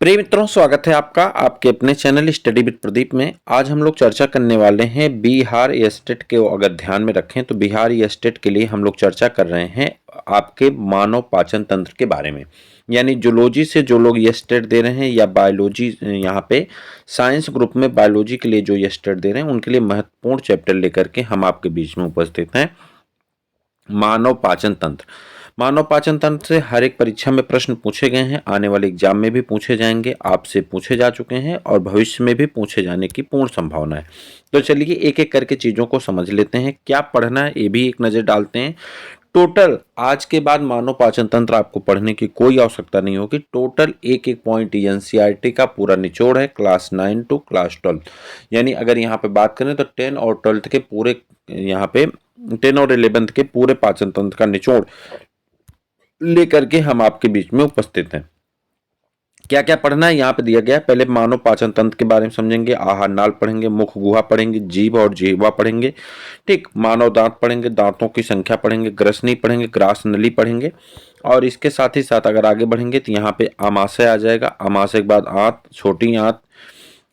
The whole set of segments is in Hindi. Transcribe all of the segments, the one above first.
प्रिय मित्रों, स्वागत है आपका आपके अपने चैनल स्टडी विद प्रदीप में। आज हम लोग चर्चा करने वाले हैं बिहार स्टेट के। अगर ध्यान में रखें तो बिहार स्टेट के लिए हम लोग चर्चा कर रहे हैं आपके मानव पाचन तंत्र के बारे में। यानी जूलॉजी से जो लोग ये स्टेट दे रहे हैं या बायोलॉजी, यहाँ पे साइंस ग्रुप में बायोलॉजी के लिए जो ये स्टेट दे रहे हैं उनके लिए महत्वपूर्ण चैप्टर लेकर के हम आपके बीच में उपस्थित हैं। मानव पाचन तंत्र। मानव पाचन तंत्र से हर एक परीक्षा में प्रश्न पूछे गए हैं, आने वाले एग्जाम में भी पूछे जाएंगे, आपसे पूछे जा चुके हैं और भविष्य में भी पूछे जाने की पूर्ण संभावना है। तो चलिए एक एक करके चीज़ों को समझ लेते हैं, क्या पढ़ना है ये भी एक नज़र डालते हैं। टोटल आज के बाद मानव पाचन तंत्र आपको पढ़ने की कोई आवश्यकता नहीं होगी। टोटल एक एक पॉइंट एनसीईआरटी का पूरा निचोड़ है, क्लास 9 टू क्लास 12। यानी अगर यहाँ पे बात करें तो 10 और 12 के पूरे, यहाँ पे 10 और 11 के पूरे पाचन तंत्र का निचोड़ लेकर के हम आपके बीच में उपस्थित हैं। क्या क्या पढ़ना है यहाँ पे दिया गया है। पहले मानव पाचन तंत्र के बारे में समझेंगे, आहार नाल पढ़ेंगे, मुख गुहा पढ़ेंगे, जीभ और जिह्वा पढ़ेंगे, ठीक, मानव दांत पढ़ेंगे, दांतों की संख्या पढ़ेंगे, ग्रसनी पढ़ेंगे, ग्रास नली पढ़ेंगे। और इसके साथ ही साथ अगर आगे बढ़ेंगे तो यहाँ पे आमाशय आ जाएगा। आमाशय के बाद आंत, छोटी आंत,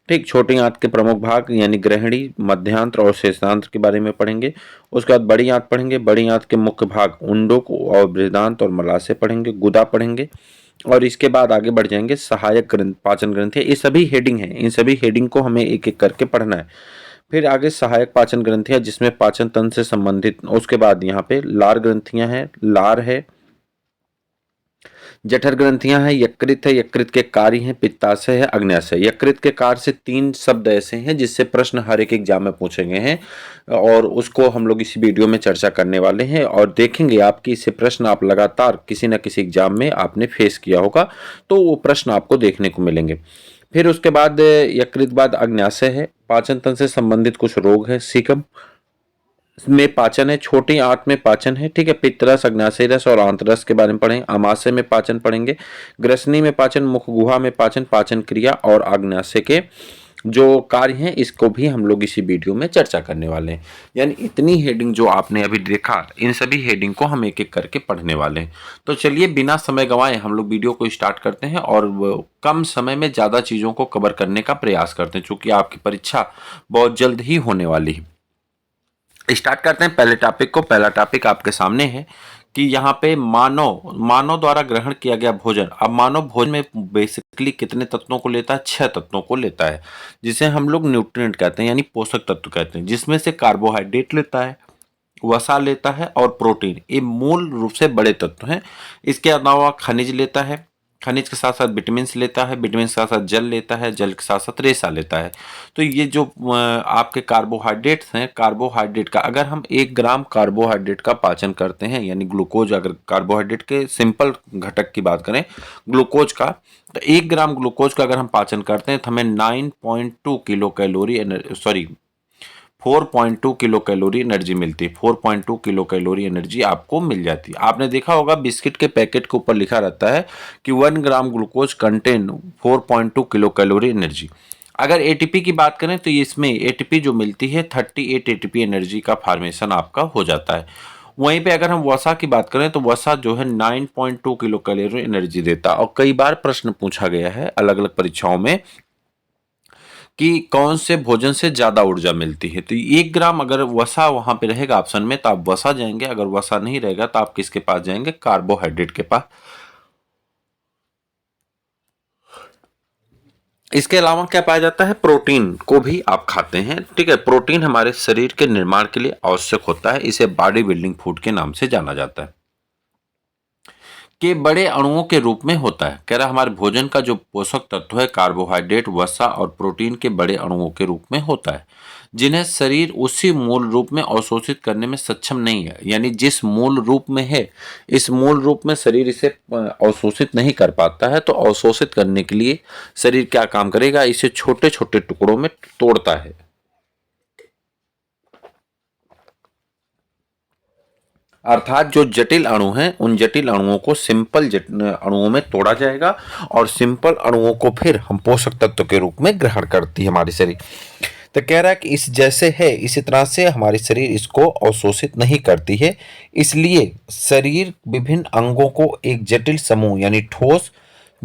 ठीक, छोटी आंत के प्रमुख भाग यानी ग्रहणी, मध्यांत्र और शेषांत्र के बारे में पढ़ेंगे। उसके बाद बड़ी आंत पढ़ेंगे, बड़ी आंत के मुख्य भाग उंडोक और बृहदांत और मलाशय पढ़ेंगे, गुदा पढ़ेंगे। और इसके बाद आगे बढ़ जाएंगे सहायक ग्रंथ, पाचन ग्रंथियां। ये सभी हेडिंग है, इन सभी हेडिंग को हमें एक एक करके पढ़ना है। फिर आगे सहायक पाचन ग्रंथियां जिसमें पाचन तंत्र से संबंधित, उसके बाद यहाँ पे लार ग्रंथियां हैं, लार है, जठर ग्रंथियां हैं, यकृत है, यकृत के कार्य हैं, पित्ताशय है, अग्न्याशय। यकृत के कार्य से 3 शब्द ऐसे हैं जिससे प्रश्न हर एक एग्जाम में पूछे गए हैं और उसको हम लोग इसी वीडियो में चर्चा करने वाले हैं और देखेंगे आपकी इससे प्रश्न आप लगातार किसी न किसी एग्जाम में आपने फेस किया होगा तो वो प्रश्न आपको देखने को मिलेंगे। फिर उसके बाद यकृत बाद अग्न्याशय है, पाचन तंत्र से संबंधित कुछ रोग है, सीकम में पाचन है, छोटी आंत में पाचन है, ठीक है, पित्तरस, अग्न्याशय रस और आंतरस के बारे में पढ़ेंगे, आमाशय में पाचन पढ़ेंगे, ग्रसनी में पाचन, मुख गुहा में पाचन, पाचन क्रिया और अग्न्याशय के जो कार्य हैं इसको भी हम लोग इसी वीडियो में चर्चा करने वाले हैं। यानी इतनी हेडिंग जो आपने अभी देखा, इन सभी हेडिंग को हम एक एक करके पढ़ने वाले हैं। तो चलिए बिना समय गंवाए हम लोग वीडियो को स्टार्ट करते हैं और कम समय में ज़्यादा चीज़ों को कवर करने का प्रयास करते हैं चूँकि आपकी परीक्षा बहुत जल्द ही होने वाली है। स्टार्ट करते हैं पहले टॉपिक को। पहला टॉपिक आपके सामने है कि यहाँ पे मानव द्वारा ग्रहण किया गया भोजन। अब मानव भोजन में बेसिकली कितने तत्वों को लेता है? 6 तत्वों को लेता है, जिसे हम लोग न्यूट्रिएंट कहते हैं यानी पोषक तत्व कहते हैं, जिसमें से कार्बोहाइड्रेट लेता है, वसा लेता है और प्रोटीन, ये मूल रूप से बड़े तत्व हैं। इसके अलावा खनिज लेता है, खनिज के साथ साथ विटामिन लेता है, विटामिन के साथ साथ जल लेता है, जल के साथ साथ रेशा लेता है। तो ये जो आपके कार्बोहाइड्रेट्स हैं, कार्बोहाइड्रेट का अगर हम 1 ग्राम कार्बोहाइड्रेट का पाचन करते हैं यानी ग्लूकोज, अगर कार्बोहाइड्रेट के सिंपल घटक की बात करें ग्लूकोज का, तो 1 ग्राम ग्लूकोज का अगर हम पाचन करते हैं तो हमें 9.2 kilo calorie 4.2 kilo calorie energy मिलती है। 4.2 किलो कैलोरी एनर्जी आपको मिल जाती है। आपने देखा होगा बिस्किट के पैकेट के ऊपर लिखा रहता है कि 1 gram glucose contain 4.2 kilo calorie energy. अगर एटीपी की बात करें तो इसमें एटीपी जो मिलती है 38 एटीपी एनर्जी का फॉर्मेशन आपका हो जाता है। वहीं पे अगर हम वसा की बात करें तो वसा जो है 9.2 किलो कैलोरी एनर्जी देता है। और कई बार प्रश्न पूछा गया है अलग अलग परीक्षाओं में कि कौन से भोजन से ज्यादा ऊर्जा मिलती है। तो 1 ग्राम अगर वसा वहां पे रहेगा ऑप्शन में तो आप वसा जाएंगे, अगर वसा नहीं रहेगा तो आप किसके पास जाएंगे? कार्बोहाइड्रेट के पास। इसके अलावा क्या पाया जाता है? प्रोटीन को भी आप खाते हैं, ठीक है। प्रोटीन हमारे शरीर के निर्माण के लिए आवश्यक होता है, इसे बॉडी बिल्डिंग फूड के नाम से जाना जाता है, के बड़े अणुओं के रूप में होता है। कह रहा हमारे भोजन का जो पोषक तत्व है कार्बोहाइड्रेट, वसा और प्रोटीन के बड़े अणुओं के रूप में होता है, जिन्हें शरीर उसी मूल रूप में अवशोषित करने में सक्षम नहीं है। यानी जिस मूल रूप में है, इस मूल रूप में शरीर इसे अवशोषित नहीं कर पाता है, तो अवशोषित करने के लिए शरीर क्या काम करेगा? इसे छोटे छोटे टुकड़ों में तोड़ता है। अर्थात जो जटिल अणु हैं उन जटिल अणुओं को सिंपल अणुओं में तोड़ा जाएगा और सिंपल अणुओं को फिर हम पोषक तत्व के रूप में ग्रहण करती है हमारी शरीर। तो कह रहा है कि इस जैसे है इसी तरह से हमारी शरीर इसको अवशोषित नहीं करती है, इसलिए शरीर विभिन्न अंगों को एक जटिल समूह यानी ठोस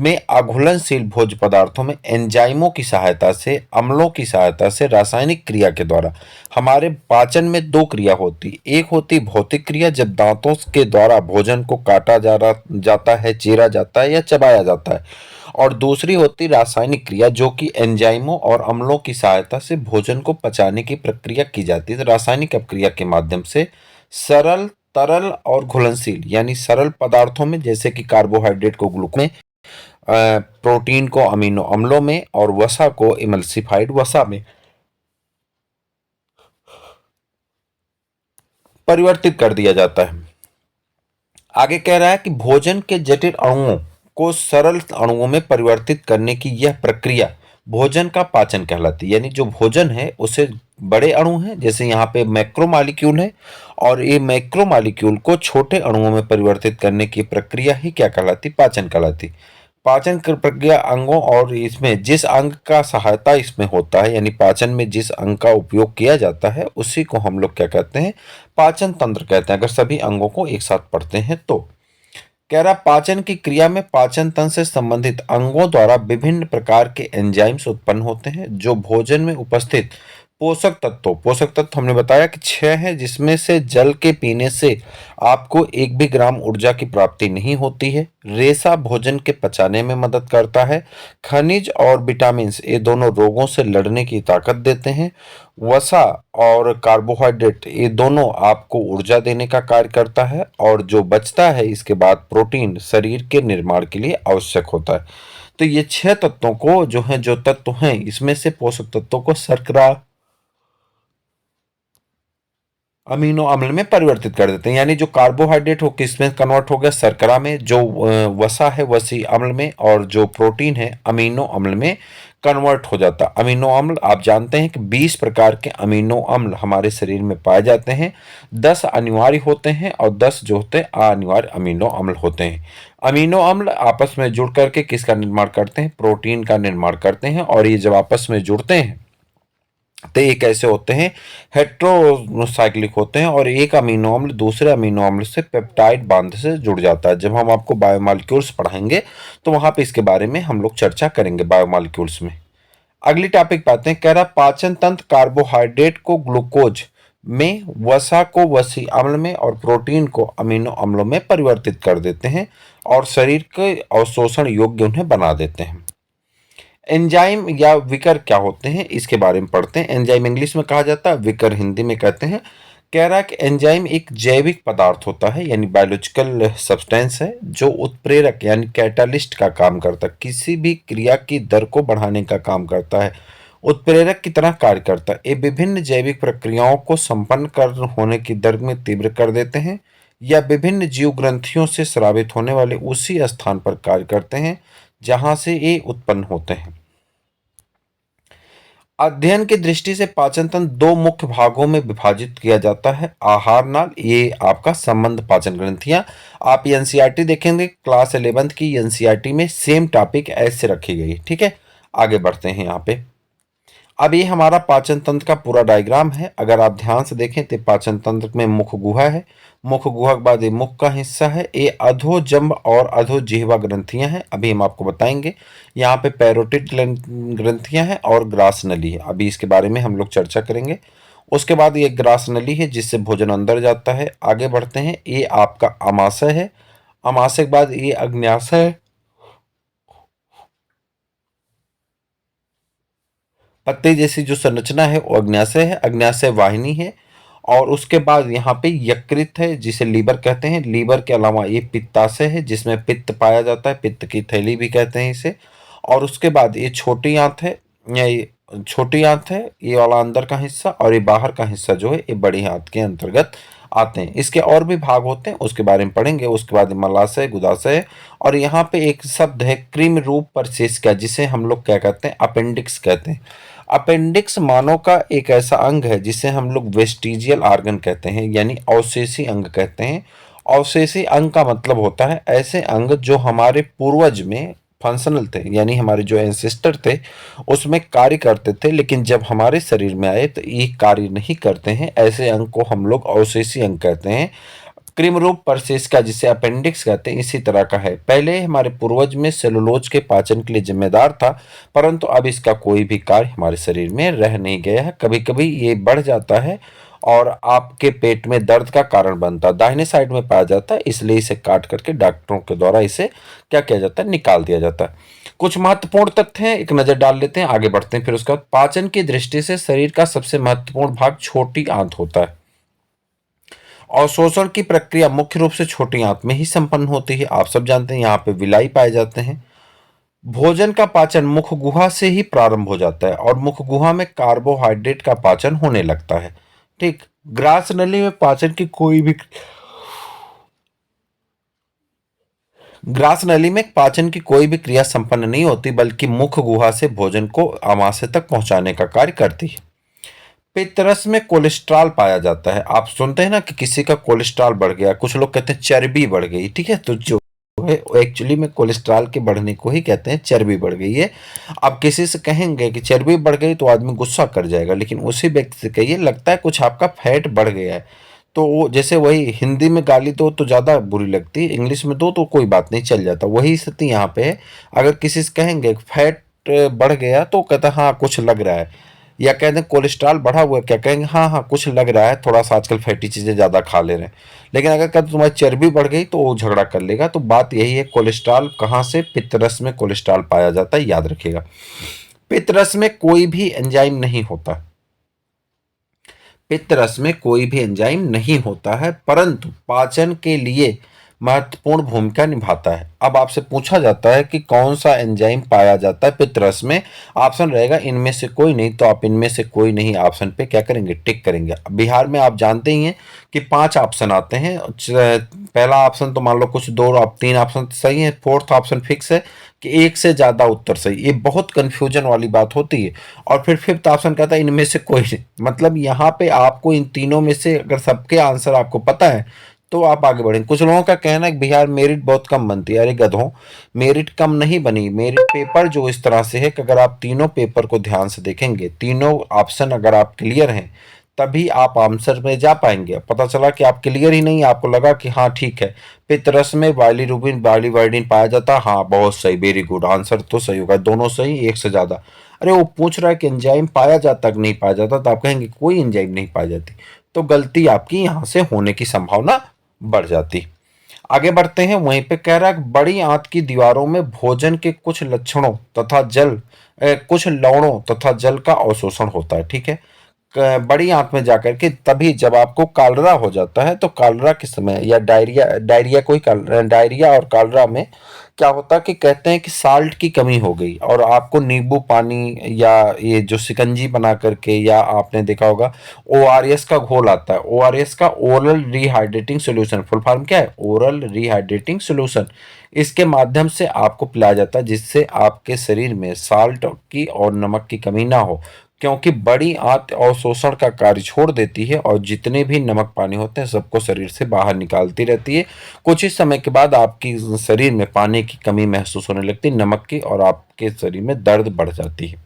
में अघुलनशील भोज्य पदार्थों में एंजाइमों की सहायता से, अम्लों की सहायता से रासायनिक क्रिया के द्वारा हमारे पाचन में दो क्रिया होती। एक होती भौतिक क्रिया, जब दांतों के द्वारा भोजन को काटा जाता है, चीरा जाता है या चबाया जाता है, और दूसरी होती रासायनिक क्रिया, जो कि एंजाइमों और अम्लों की सहायता से भोजन को पचाने की प्रक्रिया की जाती है। तो रासायनिक अपक्रिया के माध्यम से सरल, तरल और घुलनशील यानी सरल पदार्थों में, जैसे कि कार्बोहाइड्रेट को ग्लूकोज में, प्रोटीन को अमीनो अम्लों में और वसा को इमल्सिफाइड वसा में परिवर्तित कर दिया जाता है। आगे कह रहा है कि भोजन के जटिल अणुओं को सरल अणुओं में परिवर्तित करने की यह प्रक्रिया भोजन का पाचन कहलाती है। यानी जो भोजन है उसे बड़े अणु हैं, जैसे यहाँ पे मैक्रोमॉलिक्यूल है, और ये मैक्रोमॉलिक्यूल को छोटे अणुओं में परिवर्तित करने की प्रक्रिया ही क्या कहलाती? पाचन कहलाती। पाचन की प्रक्रिया अंगों और इसमें जिस अंग का सहायता इसमें होता है, यानी पाचन में जिस अंग का उपयोग किया जाता है, उसी को हम लोग क्या कहते हैं? पाचन तंत्र कहते हैं, अगर सभी अंगों को एक साथ पढ़ते हैं तो। कह रहा पाचन की क्रिया में पाचन तंत्र से संबंधित अंगों द्वारा विभिन्न प्रकार के एंजाइम्स उत्पन्न होते हैं, जो भोजन में उपस्थित पोषक तत्व हमने बताया कि 6 हैं, जिसमें से जल के पीने से आपको 1 भी ग्राम ऊर्जा की प्राप्ति नहीं होती है। रेशा भोजन के पचाने में मदद करता है। खनिज और विटामिन ये दोनों रोगों से लड़ने की ताकत देते हैं। वसा और कार्बोहाइड्रेट ये दोनों आपको ऊर्जा देने का कार्य करता है, और जो बचता है इसके बाद प्रोटीन शरीर के निर्माण के लिए आवश्यक होता है। तो ये 6 तत्वों को जो तत्व हैं, इसमें से पोषक तत्वों को शर्करा अमीनो अम्ल में परिवर्तित कर देते हैं। यानी जो कार्बोहाइड्रेट हो किसमें कन्वर्ट हो गया? शर्करा में। जो वसा है वसी अम्ल में, और जो प्रोटीन है अमीनो अम्ल में कन्वर्ट हो जाता है। अमीनो अम्ल आप जानते हैं कि 20 प्रकार के अमीनो अम्ल हमारे शरीर में पाए जाते हैं। 10 अनिवार्य होते हैं और 10 जो होते हैं अनिवार्य अमीनो अम्ल होते हैं। अमीनो अम्ल आपस में जुड़ करके किसका निर्माण करते हैं? प्रोटीन का निर्माण करते हैं। और ये जब आपस में जुड़ते हैं तो ये कैसे होते हैं? हेट्रोसाइक्लिक होते हैं, और एक अमीनो अम्ल दूसरे अमीनो अम्ल से पेप्टाइड बांध से जुड़ जाता है। जब हम आपको बायोमॉलिक्यूल्स पढ़ाएंगे तो वहां पे इसके बारे में हम लोग चर्चा करेंगे बायोमॉलिक्यूल्स में। अगली टॉपिक पाते हैं। कह रहा पाचन तंत्र कार्बोहाइड्रेट को ग्लूकोज में, वसा को वसी अम्ल में और प्रोटीन को अमीनो अम्लों में परिवर्तित कर देते हैं, और शरीर के अवशोषण योग्य उन्हें बना देते हैं। एंजाइम या विकर क्या होते हैं, इसके बारे में पढ़ते हैं। एंजाइम इंग्लिश में कहा जाता है, विकर हिंदी में कहते हैं। कह रहा है कि एंजाइम एक जैविक पदार्थ होता है, यानी बायोलॉजिकल सब्सटेंस है, जो उत्प्रेरक यानी कैटालिस्ट का काम करता है। किसी भी क्रिया की दर को बढ़ाने का काम करता है, उत्प्रेरक की तरह कार्य करता है। ये विभिन्न जैविक प्रक्रियाओं को संपन्न कर होने की दर में तीव्र कर देते हैं, या विभिन्न जीव ग्रंथियों से स्रावित होने वाले उसी स्थान पर कार्य करते हैं जहां से ये उत्पन्न होते हैं। अध्ययन की दृष्टि से पाचन तंत्र दो मुख्य भागों में विभाजित किया जाता है। आहार नाल, ये आपका संबंध पाचन ग्रंथियां। आप एनसीईआरटी देखेंगे क्लास 11th की एनसीईआरटी में सेम टॉपिक ऐसे रखी गई। ठीक है, आगे बढ़ते हैं यहाँ पे। अब ये हमारा पाचन तंत्र का पूरा डायग्राम है। अगर आप ध्यान से देखें तो पाचन तंत्र में मुख गुहा है, मुख गुहा के बाद ये मुख का हिस्सा है, ये अधोजंब और अधोजिह्वा ग्रंथियां हैं, अभी हम आपको बताएंगे। यहाँ पे पैरोटिड ग्रंथियां हैं और ग्रास नली है, अभी इसके बारे में हम लोग चर्चा करेंगे। उसके बाद ये ग्रास नली है जिससे भोजन अंदर जाता है। आगे बढ़ते हैं, ये आपका अमाशय है, अमाशय के बाद ये अग्न्याशय है, पत्ते जैसी जो संरचना है वो अग्न्याशय है, अग्न्याशय वाहिनी है। और उसके बाद यहाँ पे यकृत है जिसे लीवर कहते हैं। लीवर के अलावा ये पित्ताशय है जिसमें पित्त पाया जाता है, पित्त की थैली भी कहते हैं इसे। और उसके बाद ये छोटी आंत है, ये छोटी आंत है ये वाला अंदर का हिस्सा, और ये बाहर का हिस्सा जो है ये बड़ी आंत के अंतर्गत आते हैं। इसके और भी भाग होते हैं, उसके बारे में पढ़ेंगे। उसके बाद मलाशय, गुदाशय, और यहाँ पे एक शब्द है कृमि रूप परिशेषिका, जिसे हम लोग क्या कहते हैं? अपेंडिक्स कहते हैं। अपेंडिक्स मानव का एक ऐसा अंग है जिसे हम लोग वेस्टिजियल ऑर्गन कहते हैं, यानी अवशेषी अंग कहते हैं। अवशेषी अंग का मतलब होता है ऐसे अंग जो हमारे पूर्वज में फंक्शनल थे, यानी हमारे जो एंसेस्टर थे उसमें कार्य करते थे, लेकिन जब हमारे शरीर में आए तो ये कार्य नहीं करते हैं। ऐसे अंग को हम लोग अवशेषी अंग कहते हैं। कृमि रूप परिशिष्टा जिसे अपेंडिक्स कहते हैं इसी तरह का है। पहले हमारे पूर्वज में सेलुलोज के पाचन के लिए जिम्मेदार था, परंतु अब इसका कोई भी कार्य हमारे शरीर में रह नहीं गया है। कभी कभी ये बढ़ जाता है और आपके पेट में दर्द का कारण बनता है। दाहिने साइड में पाया जाता है, इसलिए इसे काट करके डॉक्टरों के द्वारा इसे क्या किया जाता है, निकाल दिया जाता है। कुछ महत्वपूर्ण तथ्य हैं, एक नजर डाल लेते हैं, आगे बढ़ते हैं। फिर उसका पाचन की दृष्टि से शरीर का सबसे महत्वपूर्ण भाग छोटी आंत होता है और शोषण की प्रक्रिया मुख्य रूप से छोटी आंत में ही संपन्न होती है। आप सब जानते हैं यहाँ पे विलाई पाए जाते हैं। भोजन का पाचन मुख गुहा से ही प्रारंभ हो जाता है और मुख गुहा में कार्बोहाइड्रेट का पाचन होने लगता है। ठीक, ग्रास नली में पाचन की कोई भी ग्रास नली में पाचन की कोई भी क्रिया संपन्न नहीं होती, बल्कि मुख गुहा से भोजन को आमाशय तक पहुंचाने का कार्य करती है। पित्त रस में कोलेस्ट्रॉल पाया जाता है। आप सुनते हैं ना कि किसी का कोलेस्ट्रॉल बढ़ गया, कुछ लोग कहते हैं चर्बी बढ़ गई। ठीक है, तो जो है एक्चुअली में कोलेस्ट्रॉल के बढ़ने को ही कहते हैं चर्बी बढ़ गई है। आप किसी से कहेंगे कि चर्बी बढ़ गई तो आदमी गुस्सा कर जाएगा, लेकिन उसी व्यक्ति से कहिए लगता है कुछ आपका फैट बढ़ गया है, तो वो जैसे वही हिंदी में गाली दो तो ज़्यादा बुरी लगती है, इंग्लिश में दो तो कोई बात नहीं, चल जाता। वही स्थिति यहाँ पे है। अगर किसी से कहेंगे फैट बढ़ गया तो कहता है हाँ कुछ लग रहा है, या कहते हैं कोलेस्ट्रॉल बढ़ा हुआ है, क्या कहेंगे हाँ हाँ कुछ लग रहा है, थोड़ा सा आजकल फैटी चीज़ें ज़्यादा खा ले रहे हैं। लेकिन अगर कहते तुम्हारी चर्बी बढ़ गई तो वो झगड़ा कर लेगा। तो बात यही है, कोलेस्ट्रॉल कहाँ से, पित्तरस में कोलेस्ट्रॉल पाया जाता है, याद रखिएगा। पित्तरस में कोई भी एंजाइम नहीं होता, पित्त रस में कोई भी एंजाइम नहीं होता है, परंतु पाचन के लिए महत्वपूर्ण भूमिका निभाता है। अब आपसे पूछा जाता है कि कौन सा एंजाइम पाया जाता है पित्त रस में, ऑप्शन रहेगा इनमें से कोई नहीं, तो आप इनमें से कोई नहीं ऑप्शन पे क्या करेंगे, टिक करेंगे। बिहार में आप जानते ही हैं कि 5 ऑप्शन आते हैं। पहला ऑप्शन तो मान लो कुछ 2 और 3 ऑप्शन सही है, फोर्थ ऑप्शन फिक्स है कि एक से ज्यादा उत्तर सही। ये बहुत कंफ्यूजन वाली बात होती है। और फिर फिफ्थ ऑप्शन कहता है इनमें से कोई नहीं। मतलब यहाँ पे आपको इन तीनों में से अगर सबके आंसर आपको पता है तो आप आगे बढ़ेंगे। कुछ लोगों का कहना है कि बिहार मेरिट बहुत कम बनती है। अरे गधों, मेरिट कम नहीं बनी, मेरिट पेपर जो इस तरह से है कि अगर आप तीनों पेपर को ध्यान से देखेंगे, तीनों ऑप्शन अगर आप क्लियर हैं तभी आप आंसर में जा पाएंगे। पता चला कि आप क्लियर ही नहीं, आपको लगा कि हाँ ठीक है पित्तरस में बाइलीरुबिन बाइलीवाइडिन पाया जाता, हाँ बहुत सही, वेरी गुड, आंसर तो सही होगा, दोनों सही, एक से ज्यादा। अरे वो पूछ रहा है कि एंजाइम पाया जाता कि नहीं पाया जाता, तो आप कहेंगे कोई एंजाइम नहीं पाई जाती, तो गलती आपकी यहाँ से होने की संभावना बढ़ जाती। आगे बढ़ते हैं, वहीं पे कह रहा है बड़ी आंत की दीवारों में भोजन के कुछ लक्षणों तथा कुछ लवणों तथा जल का अवशोषण होता है। ठीक है, बड़ी आंत में जाकर के तभी जब आपको कालरा हो जाता है, तो कालरा के समय या डायरिया, डायरिया और कालरा में क्या होता है कि कहते हैं कि साल्ट की कमी हो गई और आपको नींबू पानी या ये जो शिकंजी बना करके, या आपने देखा होगा ओआरएस का घोल आता है, ओआरएस का oral rehydrating solution, full form क्या है, ओरल रिहाइड्रेटिंग सोल्यूशन, इसके माध्यम से आपको पिलाया जाता है जिससे आपके शरीर में साल्ट की और नमक की कमी ना हो। क्योंकि बड़ी आंत अवशोषण का कार्य छोड़ देती है और जितने भी नमक पानी होते हैं सबको शरीर से बाहर निकालती रहती है। कुछ ही समय के बाद आपकी शरीर में पानी की कमी महसूस होने लगती है, नमक की, और आपके शरीर में दर्द बढ़ जाती है।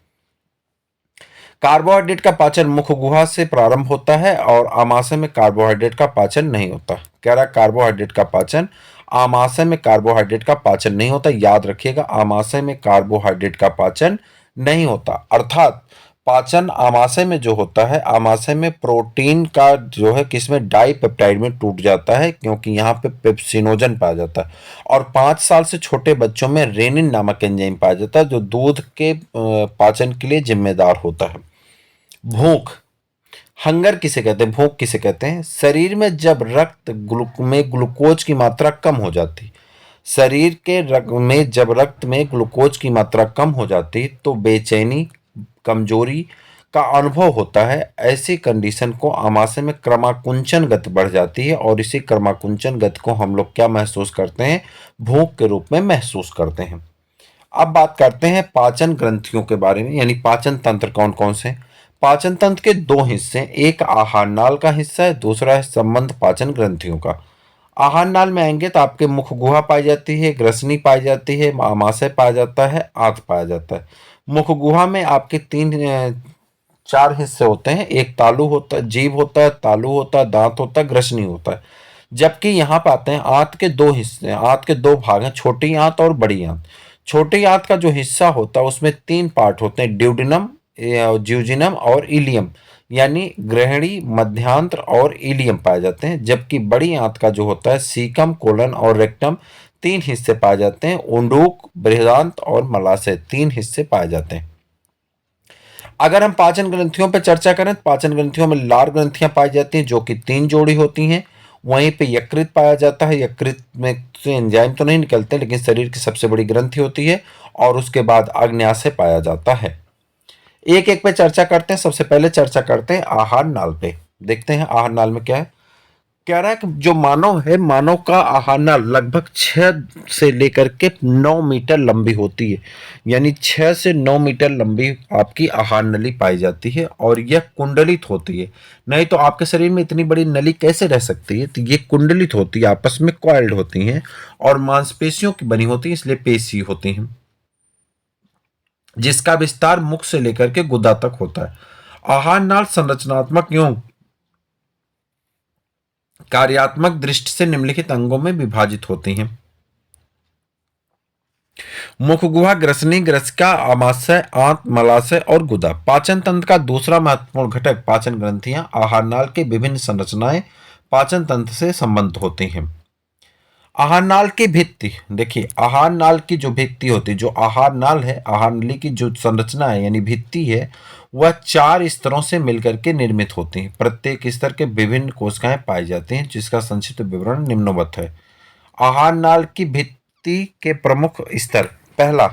कार्बोहाइड्रेट का पाचन मुख गुहा से प्रारंभ होता है और आमाशय में कार्बोहाइड्रेट का पाचन नहीं होता। कह रहा कार्बोहाइड्रेट का पाचन, आमाशय में कार्बोहाइड्रेट का पाचन नहीं होता, याद रखिएगा, आमाशय में कार्बोहाइड्रेट का पाचन नहीं होता। अर्थात पाचन आमाशय में जो होता है, आमाशय में प्रोटीन का जो है किसमें, डाइपेप्टाइड में टूट जाता है, क्योंकि यहाँ पे पेप्सिनोजन पाया जाता है। और 5 साल से छोटे बच्चों में रेनिन नामक एंजाइम पाया जाता है जो दूध के पाचन के लिए जिम्मेदार होता है। भूख, हंगर किसे कहते हैं, भूख किसे कहते हैं, शरीर में जब में ग्लूकोज की मात्रा कम हो जाती, शरीर के रक्त में जब रक्त में ग्लूकोज की मात्रा कम हो जाती तो बेचैनी, कमजोरी का अनुभव होता है। ऐसी कंडीशन को आमाशय में क्रमाकुंचन गति बढ़ जाती है और इसी क्रमाकुंचन गति को हम लोग क्या महसूस करते हैं, भूख के रूप में महसूस करते हैं। अब बात करते हैं पाचन ग्रंथियों के बारे में, यानी पाचन तंत्र कौन कौन से। पाचन तंत्र के 2 हिस्से, एक आहार नाल का हिस्सा है, दूसरा है संबंध पाचन ग्रंथियों का। आहार नाल में आएंगे तो आपके मुख गुहा पाई जाती है, ग्रसनी पाई जाती है, आमाशय पाया जाता है, आंत पाया जाता है। मुख गुहा में आपके 4 हिस्से होते हैं, एक तालु होता है, जीभ होता है, तालु होता है, दांत होता है, ग्रसनी होता है। जबकि यहाँ पे आते हैं आंत के दो हिस्से, आंत के दो भाग हैं, छोटी आंत और बड़ी आंत। छोटी आंत का जो हिस्सा होता है उसमें तीन पार्ट होते हैं, ड्यूडिनम, ज्यूजिनम और इलियम, यानी ग्रहणी, मध्यांत्र और इलियम पाए जाते हैं। जबकि बड़ी आंत का जो होता है सीकम, कोलन और रेक्टम, तीन हिस्से पाए जाते हैं। उंडूक, बृहदांत और मलाशय, तीन हिस्से पाए जाते हैं। अगर हम पाचन ग्रंथियों पर चर्चा करें तो पाचन ग्रंथियों में लार ग्रंथियां पाई जाती हैं जो कि तीन जोड़ी होती हैं। वहीं पे यकृत पाया जाता है। यकृत में से एंजाइम तो नहीं निकलते लेकिन शरीर की सबसे बड़ी ग्रंथि होती है। और उसके बाद अग्न्याशय पाया जाता है। एक एक पे चर्चा करते हैं। सबसे पहले चर्चा करते हैं आहार नाल पे। देखते हैं आहार नाल में क्या है। कह रहा है कि जो मानव है, मानव का आहार नाल लगभग 6 से लेकर के 9 मीटर लंबी होती है। यानी 6 से 9 मीटर लंबी आपकी आहार नली पाई जाती है और यह कुंडलित होती है। नहीं तो आपके शरीर में इतनी बड़ी नली कैसे रह सकती है? तो ये कुंडलित होती है, आपस में कॉइल्ड होती हैं और मांसपेशियों की बनी होती है, इसलिए पेशी होती हैं, जिसका विस्तार मुख से लेकर के गुदा तक होता है। आहार नाल संरचनात्मक एवं कार्यात्मक दृष्टि से निम्नलिखित अंगों में विभाजित होती हैं। मुख गुहा, ग्रसनी, ग्रसिका, आमाशय, आंत, मलाशय और गुदा। पाचन तंत्र का दूसरा महत्वपूर्ण घटक पाचन ग्रंथियां। आहार नाल के विभिन्न संरचनाएं पाचन तंत्र से संबंध होती हैं। आहार नाल की भित्ति, देखिए आहार नाल की जो भित्ति होती है, जो आहार नाल है, आहार नली की जो संरचना है यानी भित्ति है, वह 4 स्तरों से मिलकर के निर्मित होती है। प्रत्येक स्तर के विभिन्न कोशिकाएं पाई जाती हैं, जिसका संक्षिप्त विवरण निम्नवत है। आहार नाल की भित्ति के प्रमुख स्तर। पहला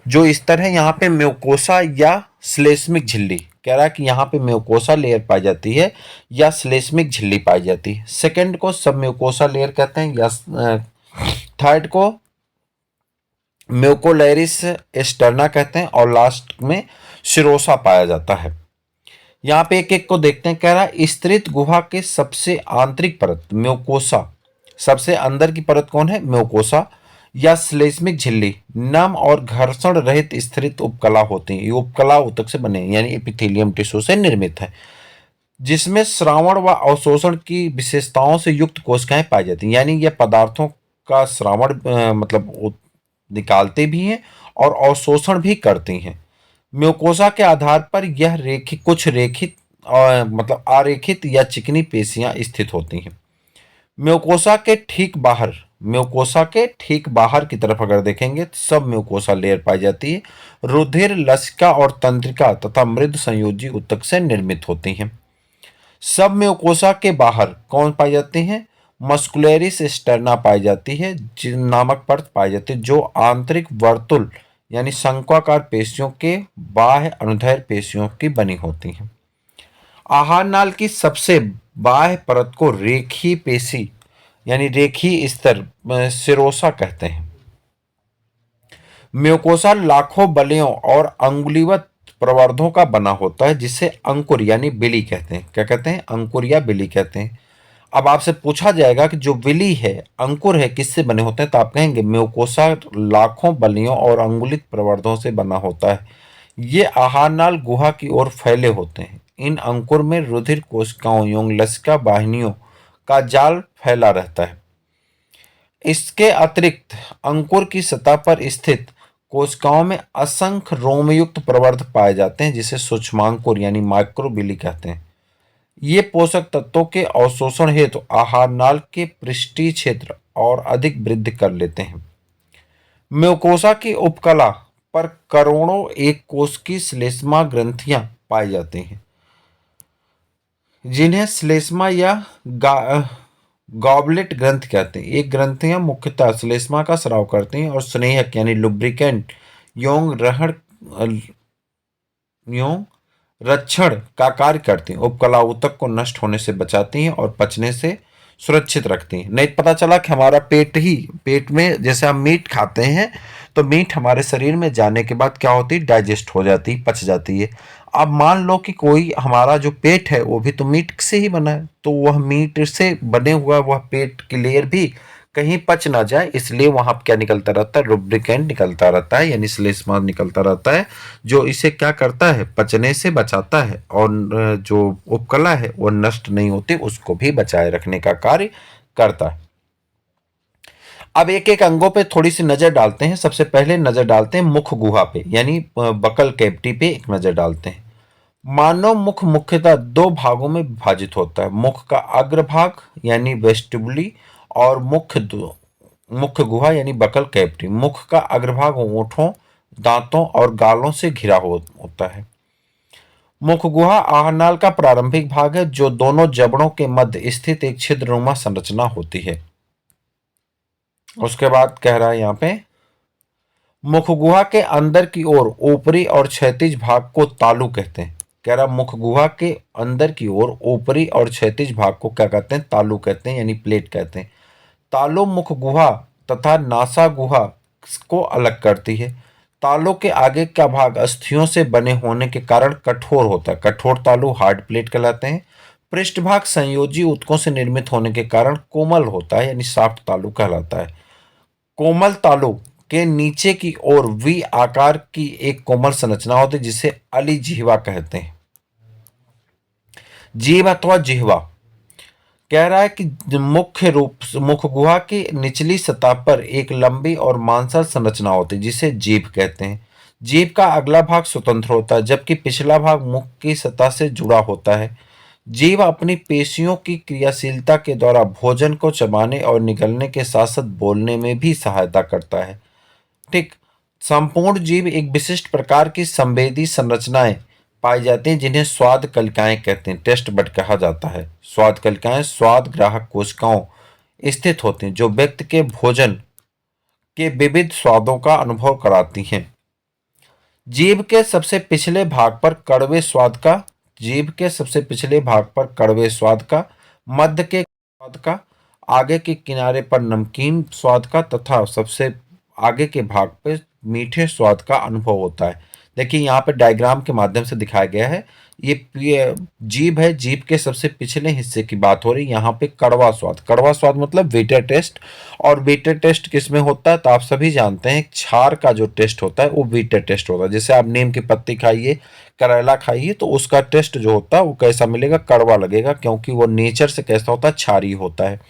जो स्तर है यहाँ पे म्यूकोसा या श्लेष्मिक झिल्ली। कह रहा है कि यहाँ पे म्यूकोसा लेयर पाई जाती है या श्लेष्मिक झिल्ली पाई जाती है। सेकंड को सब म्यूकोसा लेयर कहते हैं या थर्ड को म्यूकोलैरिस एस्टर्ना कहते हैं और लास्ट में सिरोसा पाया जाता है। यहाँ पे एक एक को देखते हैं। कह रहा है स्तृत गुहा के सबसे आंतरिक परत म्यूकोसा, सबसे अंदर की परत कौन है? म्यूकोसा या श्लेष्मिक झिल्ली नम और घर्षण रहित स्थिरित उपकला होती है। ये उपकला ऊतक से बने यानी एपिथेलियम टिश्यू से निर्मित है, जिसमें श्रावण व अवशोषण की विशेषताओं से युक्त कोशिकाएं पाई जाती हैं। यानी ये पदार्थों का श्रावण मतलब निकालते भी हैं और अवशोषण भी करती हैं। म्यूकोसा के आधार पर यह रेखित, कुछ रेखित मतलब आरेखित या चिकनी पेशियां स्थित होती हैं। म्यूकोसा के ठीक बाहर, म्यूकोसा के ठीक बाहर की तरफ अगर देखेंगे तो सब म्यूकोसा लेयर पाई जाती है। रुधिर, लसिका और तंत्रिका तथा मृद संयोजी ऊतक से निर्मित होती हैं। सब म्यूकोसा के बाहर कौन पाई जाती हैं? मस्कुलरिस स्टर्ना पाई जाती है, नामक परत पाई जाती है, जो आंतरिक वर्तुल यानी शंक्वाकार पेशियों के बाह्य अनुदैर्ध्य पेशियों की बनी होती हैं। आहार नाल की सबसे बाह्य परत को रेखीय पेशी यानी रेखीय स्तर सिरोसा कहते हैं। म्यूकोसा लाखों बलियों और अंगुलीवत प्रवर्धों का बना होता है, जिसे अंकुर यानी बिली कहते हैं। क्या कहते हैं? अंकुर या बिली कहते हैं। अब आपसे पूछा जाएगा कि जो विली है, अंकुर है, किससे बने होते हैं? तो आप कहेंगे म्यूकोसा लाखों बलियों और अंगुलित प्रवर्धों से बना होता है। ये आहार नाल गुहा की ओर फैले होते हैं। इन अंकुर में रुधिर कोशिकाओं एवं लसिका वाहिनियों का जाल फैला रहता है। इसके अतिरिक्त अंकुर की सतह पर स्थित कोशिकाओं में असंख्य रोमयुक्त प्रवर्ध पाए जाते हैं, जिसे सूक्ष्मांकुर यानी माइक्रोबिली कहते हैं। ये पोषक तत्वों के अवशोषण हेतु आहार नाल के पृष्ठीय क्षेत्र और अधिक वृद्धि कर लेते हैं। म्यूकोसा की उपकला पर करोड़ों एक कोश की श्लेष्मा ग्रंथियां पाई जाती हैं, जिन्हें श्लेष्मा या गॉबलेट ग्रंथि कहते हैं। ये ग्रंथियां मुख्यतः श्लेष्मा का स्राव करती हैं और स्नेहक यानी लुब्रिकेंट यौन रक्षण का कार्य करती हैं। उपकला ऊतक को नष्ट होने से बचाती हैं और पचने से सुरक्षित रखती हैं। नहीं पता चला कि हमारा पेट में जैसे हम मीट खाते हैं तो मीट हमारे शरीर में जाने के बाद क्या होती है? डाइजेस्ट हो जाती है, पच जाती है। अब मान लो कि कोई हमारा जो पेट है वो भी तो मीट से ही बना है, तो वह मीट से बने हुआ वह पेट की लेयर भी कहीं पच ना जाए, इसलिए वहां क्या निकलता रहता है? लुब्रिकेंट निकलता रहता है यानी श्लेष्मा निकलता रहता है, जो इसे क्या करता है? पचने से बचाता है और जो उपकला है वो नष्ट नहीं होती, उसको भी बचाए रखने का कार्य करता है। अब एक एक अंगों पे थोड़ी सी नजर डालते हैं। सबसे पहले नजर डालते हैं मुख गुहा पे, यानी बकल कैविटी पे एक नजर डालते हैं। मानव मुख मुख्यतः दो भागों में विभाजित होता है, मुख का अग्रभाग यानी वेस्टिबुली और मुख्य गुहा यानी बकल कैविटी। मुख का अग्रभाग होठों, दांतों और गालों से घिरा होता है। मुख गुहा आहनाल का प्रारंभिक भाग है जो दोनों जबड़ों के मध्य स्थित एक छिद्रनुमा संरचना होती है। उसके बाद कह रहा है यहाँ पे, मुख गुहा के अंदर की ओर ऊपरी और क्षैतिज भाग को तालु कहते हैं। कह रहा मुख गुहा के अंदर की ओर ऊपरी और क्षैतिज भाग को क्या कहते हैं? तालु कहते हैं, यानी प्लेट कहते हैं। तालु मुख गुहा तथा नासा गुहा को अलग करती है। तालु के आगे का भाग अस्थियों से बने होने के कारण कठोर होता है, कठोर तालु हार्ड प्लेट कहलाते हैं। पृष्ठभाग संयोजी ऊतकों से निर्मित होने के कारण कोमल होता है, यानी सॉफ्ट तालु कहलाता है। कोमल तालु के नीचे की ओर वी आकार की एक कोमल संरचना होती है जिसे अलिजिह्वा कहते हैं। जीभ अथवा जिह्वा कह रहा है कि मुख्य रूप से मुख गुहा की निचली सतह पर एक लंबी और मांसल संरचना होती है जिसे जीभ कहते हैं। जीभ का अगला भाग स्वतंत्र होता है जबकि पिछला भाग मुख की सतह से जुड़ा होता है। जीभ अपनी पेशियों की क्रियाशीलता के द्वारा भोजन को चबाने और निगलने के साथ साथ बोलने में भी सहायता करता है। ठीक, संपूर्ण जीभ एक विशिष्ट प्रकार की संवेदी संरचनाएं पाई जाती हैं जिन्हें स्वाद कलिकाएं कहते हैं, टेस्ट बड कहा जाता है। स्वाद कलिकाएं स्वाद ग्राहक कोशिकाओं स्थित होती हैं जो व्यक्ति के भोजन के विविध स्वादों का अनुभव कराती हैं। जीभ के सबसे पिछले भाग पर कड़वे स्वाद का, जीभ के सबसे पिछले भाग पर कड़वे स्वाद का, मध्य के स्वाद का, आगे के किनारे पर नमकीन स्वाद का तथा सबसे आगे के भाग पे मीठे स्वाद का अनुभव होता है। देखिए यहाँ पे डायग्राम के माध्यम से दिखाया गया है। ये जीभ है, जीभ के सबसे पिछले हिस्से की बात हो रही है। यहाँ पे कड़वा स्वाद, कड़वा स्वाद मतलब वीटर टेस्ट, और वीटर टेस्ट किस में होता है? तो आप सभी जानते हैं क्षार का जो टेस्ट होता है वो वीटर टेस्ट होता है। जैसे आप नीम की पत्ती खाइए, करेला खाइए, तो उसका टेस्ट जो होता है वो कैसा मिलेगा? कड़वा लगेगा, क्योंकि वो नेचर से कैसा होता है? क्षारीय होता है।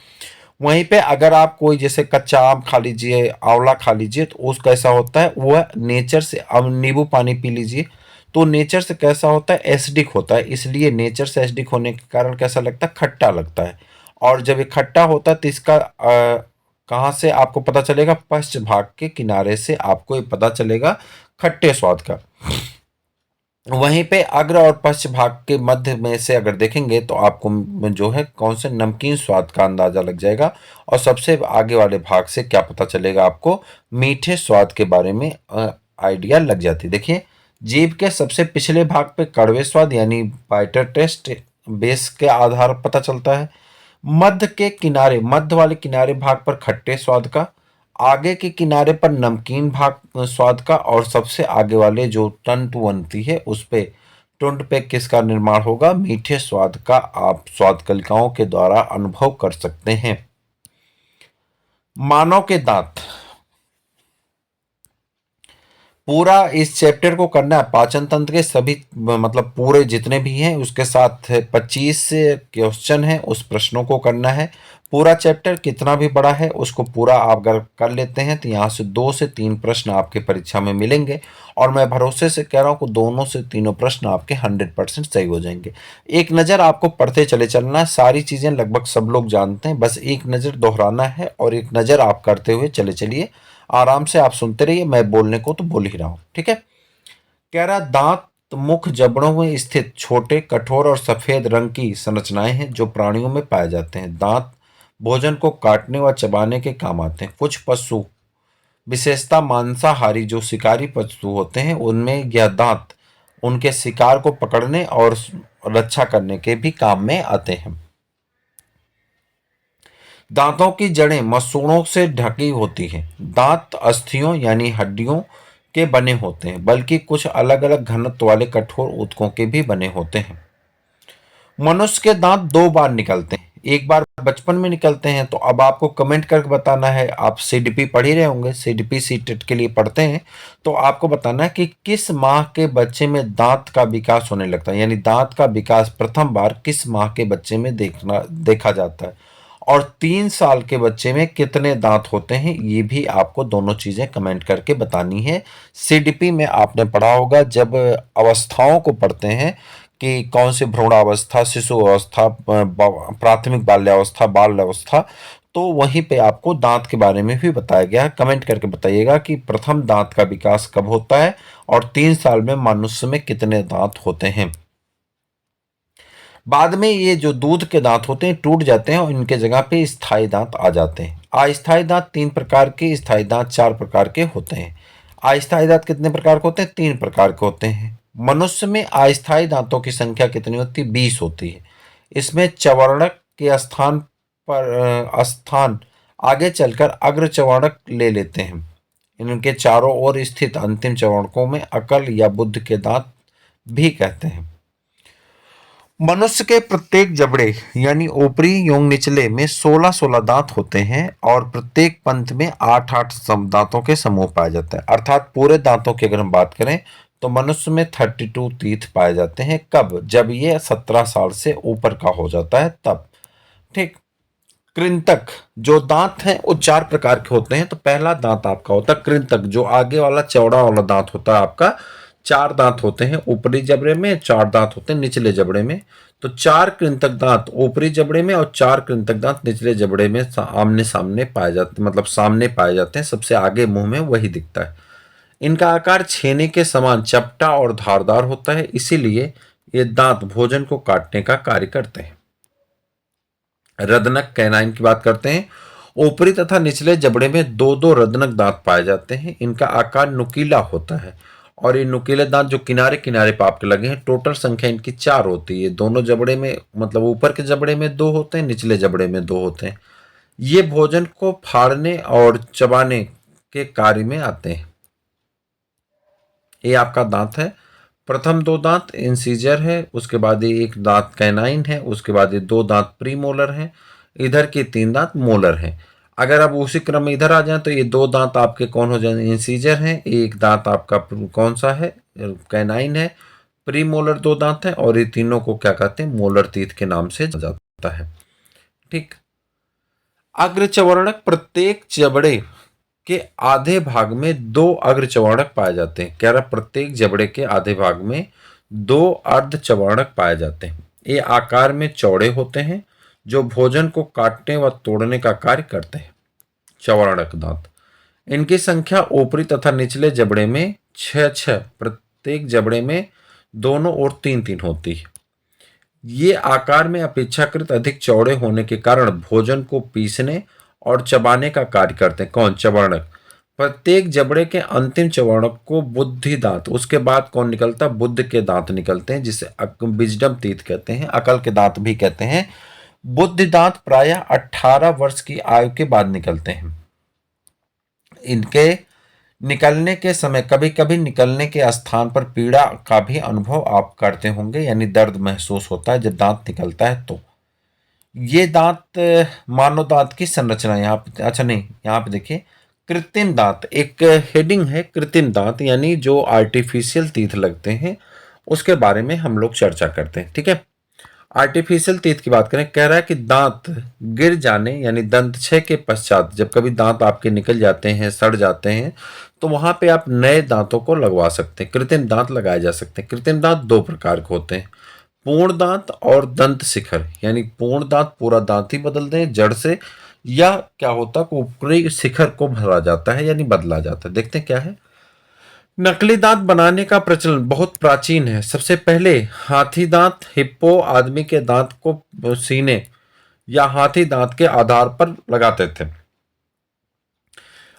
वहीं पे अगर आप कोई जैसे कच्चा आम खा लीजिए, आंवला खा लीजिए, तो उस कैसा होता है? वह नेचर से, अब नींबू पानी पी लीजिए तो नेचर से कैसा होता है? एसिडिक होता है। इसलिए नेचर से एसिडिक होने के कारण कैसा लगता है? खट्टा लगता है। और जब ये खट्टा होता है तो इसका कहाँ से आपको पता चलेगा? पश्च भाग के किनारे से आपको ये पता चलेगा खट्टे स्वाद का। वहीं पे अग्र और पश्च भाग के मध्य में से अगर देखेंगे तो आपको जो है कौन से नमकीन स्वाद का अंदाजा लग जाएगा, और सबसे आगे वाले भाग से क्या पता चलेगा? आपको मीठे स्वाद के बारे में आइडिया लग जाती है। देखिए जीभ के सबसे पिछले भाग पे कड़वे स्वाद यानी बाइटर टेस्ट बेस के आधार पर पता चलता है। मध्य के किनारे, मध्य वाले किनारे भाग पर खट्टे स्वाद का, आगे के किनारे पर नमकीन भाग स्वाद का, और सबसे आगे वाले जो तंतु बनती है उस पे टुंड पे किसका निर्माण होगा? मीठे स्वाद का आप स्वाद कलिकाओं के द्वारा अनुभव कर सकते हैं। मानव के दांत, पूरा इस चैप्टर को करना है पाचन तंत्र के सभी मतलब पूरे जितने भी हैं उसके साथ 25 क्वेश्चन है, उस प्रश्नों को करना है। पूरा चैप्टर कितना भी बड़ा है उसको पूरा आप अगर कर लेते हैं तो यहाँ से 2 से 3 प्रश्न आपके परीक्षा में मिलेंगे, और मैं भरोसे से कह रहा हूँ कि दोनों से तीनों प्रश्न आपके 100% सही हो जाएंगे। एक नज़र आपको पढ़ते चले चलना है, सारी चीज़ें लगभग सब लोग जानते हैं, बस एक नज़र दोहराना है और एक नज़र आप करते हुए चले चलिए। आराम से आप सुनते रहिए, मैं बोलने को तो बोल ही रहा हूँ, ठीक है। कह रहा दांत मुख जबड़ों में स्थित छोटे कठोर और सफेद रंग की संरचनाएं हैं जो प्राणियों में पाए जाते हैं। दांत भोजन को काटने व चबाने के काम आते हैं। कुछ पशु, विशेषता मांसाहारी जो शिकारी पशु होते हैं, उनमें यह दांत उनके शिकार को पकड़ने और रक्षा करने के भी काम में आते हैं। दांतों की जड़ें मसूड़ों से ढकी होती हैं। दांत अस्थियों यानी हड्डियों के बने होते हैं, बल्कि कुछ अलग अलग घनत्व वाले कठोर ऊतकों के भी बने होते हैं। मनुष्य के दांत 2 बार निकलते हैं, एक बार बचपन में निकलते हैं। तो अब आपको कमेंट करके बताना है, आप सीडीपी पढ़ ही रहे होंगे, सीडीपी सीटेट के लिए पढ़ते हैं, तो आपको बताना है कि किस माह के बच्चे में दांत का विकास होने लगता है, यानी दांत का विकास प्रथम बार किस माह के बच्चे में देखा जाता है। और 3 साल के बच्चे में कितने दांत होते हैं, ये भी आपको दोनों चीजें कमेंट करके बतानी है। सीडीपी में आपने पढ़ा होगा, जब अवस्थाओं को पढ़ते हैं कि कौन सी भ्रूणावस्था, शिशु अवस्था, प्राथमिक बाल्यावस्था, बाल अवस्था, तो वहीं पे आपको दांत के बारे में भी बताया गया है। कमेंट करके बताइएगा कि प्रथम दांत का विकास कब होता है और 3 साल में मनुष्य में कितने दांत होते हैं। बाद में ये जो दूध के दांत होते हैं टूट जाते हैं और इनके जगह पे स्थायी दांत आ जाते हैं। अस्थायी दांत 3 प्रकार के, स्थायी दांत 4 प्रकार के होते हैं। अस्थायी दांत कितने प्रकार के होते हैं? 3 प्रकार के होते हैं। मनुष्य में अस्थायी दांतों की संख्या कितनी होती है? 20 होती है। इसमें चवर्णक के स्थान आगे चलकर अग्र चवर्णक ले लेते हैं। इनके चारों ओर स्थित अंतिम चवर्णकों में अकल या बुद्ध के दांत भी कहते हैं। मनुष्य के प्रत्येक जबड़े यानी ऊपरी एवं निचले में 16-16 दांत होते हैं और प्रत्येक पंथ में 8-8 दांतों के समूह पाए जाते हैं। अर्थात पूरे दांतों की अगर हम बात करें तो मनुष्य में 32 टीथ पाए जाते हैं। कब? जब ये 17 साल से ऊपर का हो जाता है तब। ठीक। कृंतक जो दांत हैं वो 4 प्रकार के होते हैं। तो पहला दांत आपका होता है कृंतक, जो आगे वाला चौड़ा वाला दांत होता है आपका। 4 दांत होते हैं ऊपरी जबड़े में, 4 दांत होते हैं निचले जबड़े में। तो 4 कृंतक दांत ऊपरी जबड़े में और 4 कृंतक दांत निचले जबड़े में आमने सामने पाए जाते, मतलब सामने पाए जाते हैं। सबसे आगे मुंह में वही दिखता है। इनका आकार छेने के समान चपटा और धारदार होता है, इसीलिए ये दांत भोजन को काटने का कार्य करते हैं। रदनक कैनाइन की बात करते हैं। ऊपरी तथा निचले जबड़े में 2-2 रदनक दांत पाए जाते हैं। इनका आकार नुकीला होता है और ये नुकीले दांत जो किनारे किनारे पे आपके लगे हैं, टोटल संख्या इनकी 4 होती है। दोनों जबड़े में, मतलब ऊपर के जबड़े में 2 होते हैं, निचले जबड़े में 2 होते हैं। ये भोजन को फाड़ने और चबाने के कार्य में आते हैं। ये आपका दांत है। प्रथम 2 दांत इंसीजर है, उसके बाद ये 1 दांत कैनाइन है, उसके बाद ये 2 दांत प्रीमोलर हैं, इधर के 3 दांत मोलर हैं। अगर आप उसी क्रम में इधर आ जाएं तो ये 2 दांत आपके कौन हो जाए? इंसीजर हैं। 1 दांत आपका कौन सा है? कैनाइन है। प्रीमोलर 2 दांत हैं और ये तीनों को क्या कहते हैं? मोलर टीथ के नाम से जाता है। ठीक। अग्रचवर्णक प्रत्येक जबड़े के आधे भाग में 2 अर्धचवर्णक पाए जाते हैं। कह रहा प्रत्येक जबड़े के आधे भाग में 2 अर्धचवर्णक पाए जाते हैं। ये आकार में चौड़े होते हैं जो भोजन को काटने व तोड़ने का कार्य करते हैं। चवर्णक दांत, इनकी संख्या ऊपरी तथा निचले जबड़े में 6-6, प्रत्येक जबड़े में दोनों ओर 3-3 होती है। ये आकार में अपेक्षाकृत अधिक चौड़े होने के कारण भोजन को पीसने और चबाने का कार्य करते हैं। कौन? चवर्णक। प्रत्येक जबड़े के अंतिम चवर्णक को बुद्धि दांत, उसके बाद कौन निकलता? बुद्ध के दांत निकलते हैं, जिसे विजडम टीथ कहते हैं, अकल के दांत भी कहते हैं। बुद्धि दांत प्रायः 18 वर्ष की आयु के बाद निकलते हैं। इनके निकलने के समय कभी कभी निकलने के स्थान पर पीड़ा का भी अनुभव आप करते होंगे, यानी दर्द महसूस होता है जब दांत निकलता है तो। ये दांत मानव दांत की संरचना यहाँ पे, अच्छा नहीं, यहाँ पे देखिए कृत्रिम दांत, एक हेडिंग है कृत्रिम दांत, यानी जो आर्टिफिशियल टीथ लगते हैं उसके बारे में हम लोग चर्चा करते हैं। ठीक है। आर्टिफिशियल टीथ की बात करें, कह रहा है कि दांत गिर जाने यानी दंतक्षय के पश्चात जब कभी दांत आपके निकल जाते हैं, सड़ जाते हैं, तो वहां पे आप नए दांतों को लगवा सकते हैं, कृत्रिम दांत लगाए जा सकते हैं। कृत्रिम दांत 2 प्रकार के होते हैं, पूर्ण दांत और दंत शिखर। यानी पूर्ण दांत पूरा दांत ही बदल दें जड़ से, या क्या होता है ऊपरी शिखर को भरा जाता है यानी बदला जाता है। देखते हैं क्या है। नकली दांत बनाने का प्रचलन बहुत प्राचीन है। सबसे पहले हाथी दांत, हिप्पो आदमी के दांत को सीने या हाथी दांत के आधार पर लगाते थे।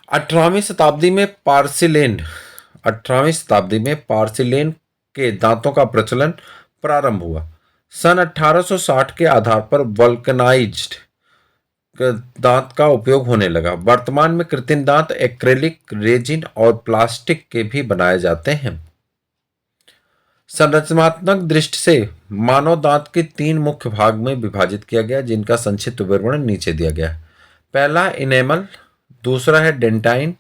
18वीं शताब्दी में पार्सिलेन 18वीं शताब्दी में पार्सिलेन के दांतों का प्रचलन प्रारंभ हुआ। सन 1860 के आधार पर वल्कनाइज्ड दांत का उपयोग होने लगा। वर्तमान में कृत्रिम दांत एक्रेलिक, रेजिन और प्लास्टिक के भी बनाए जाते हैं। संरचनात्मक दृष्टि से मानव दांत के 3 मुख्य भाग में विभाजित किया गया, जिनका संक्षिप्त विवरण नीचे दिया गया है। पहला इनेमल, दूसरा है डेंटाइन,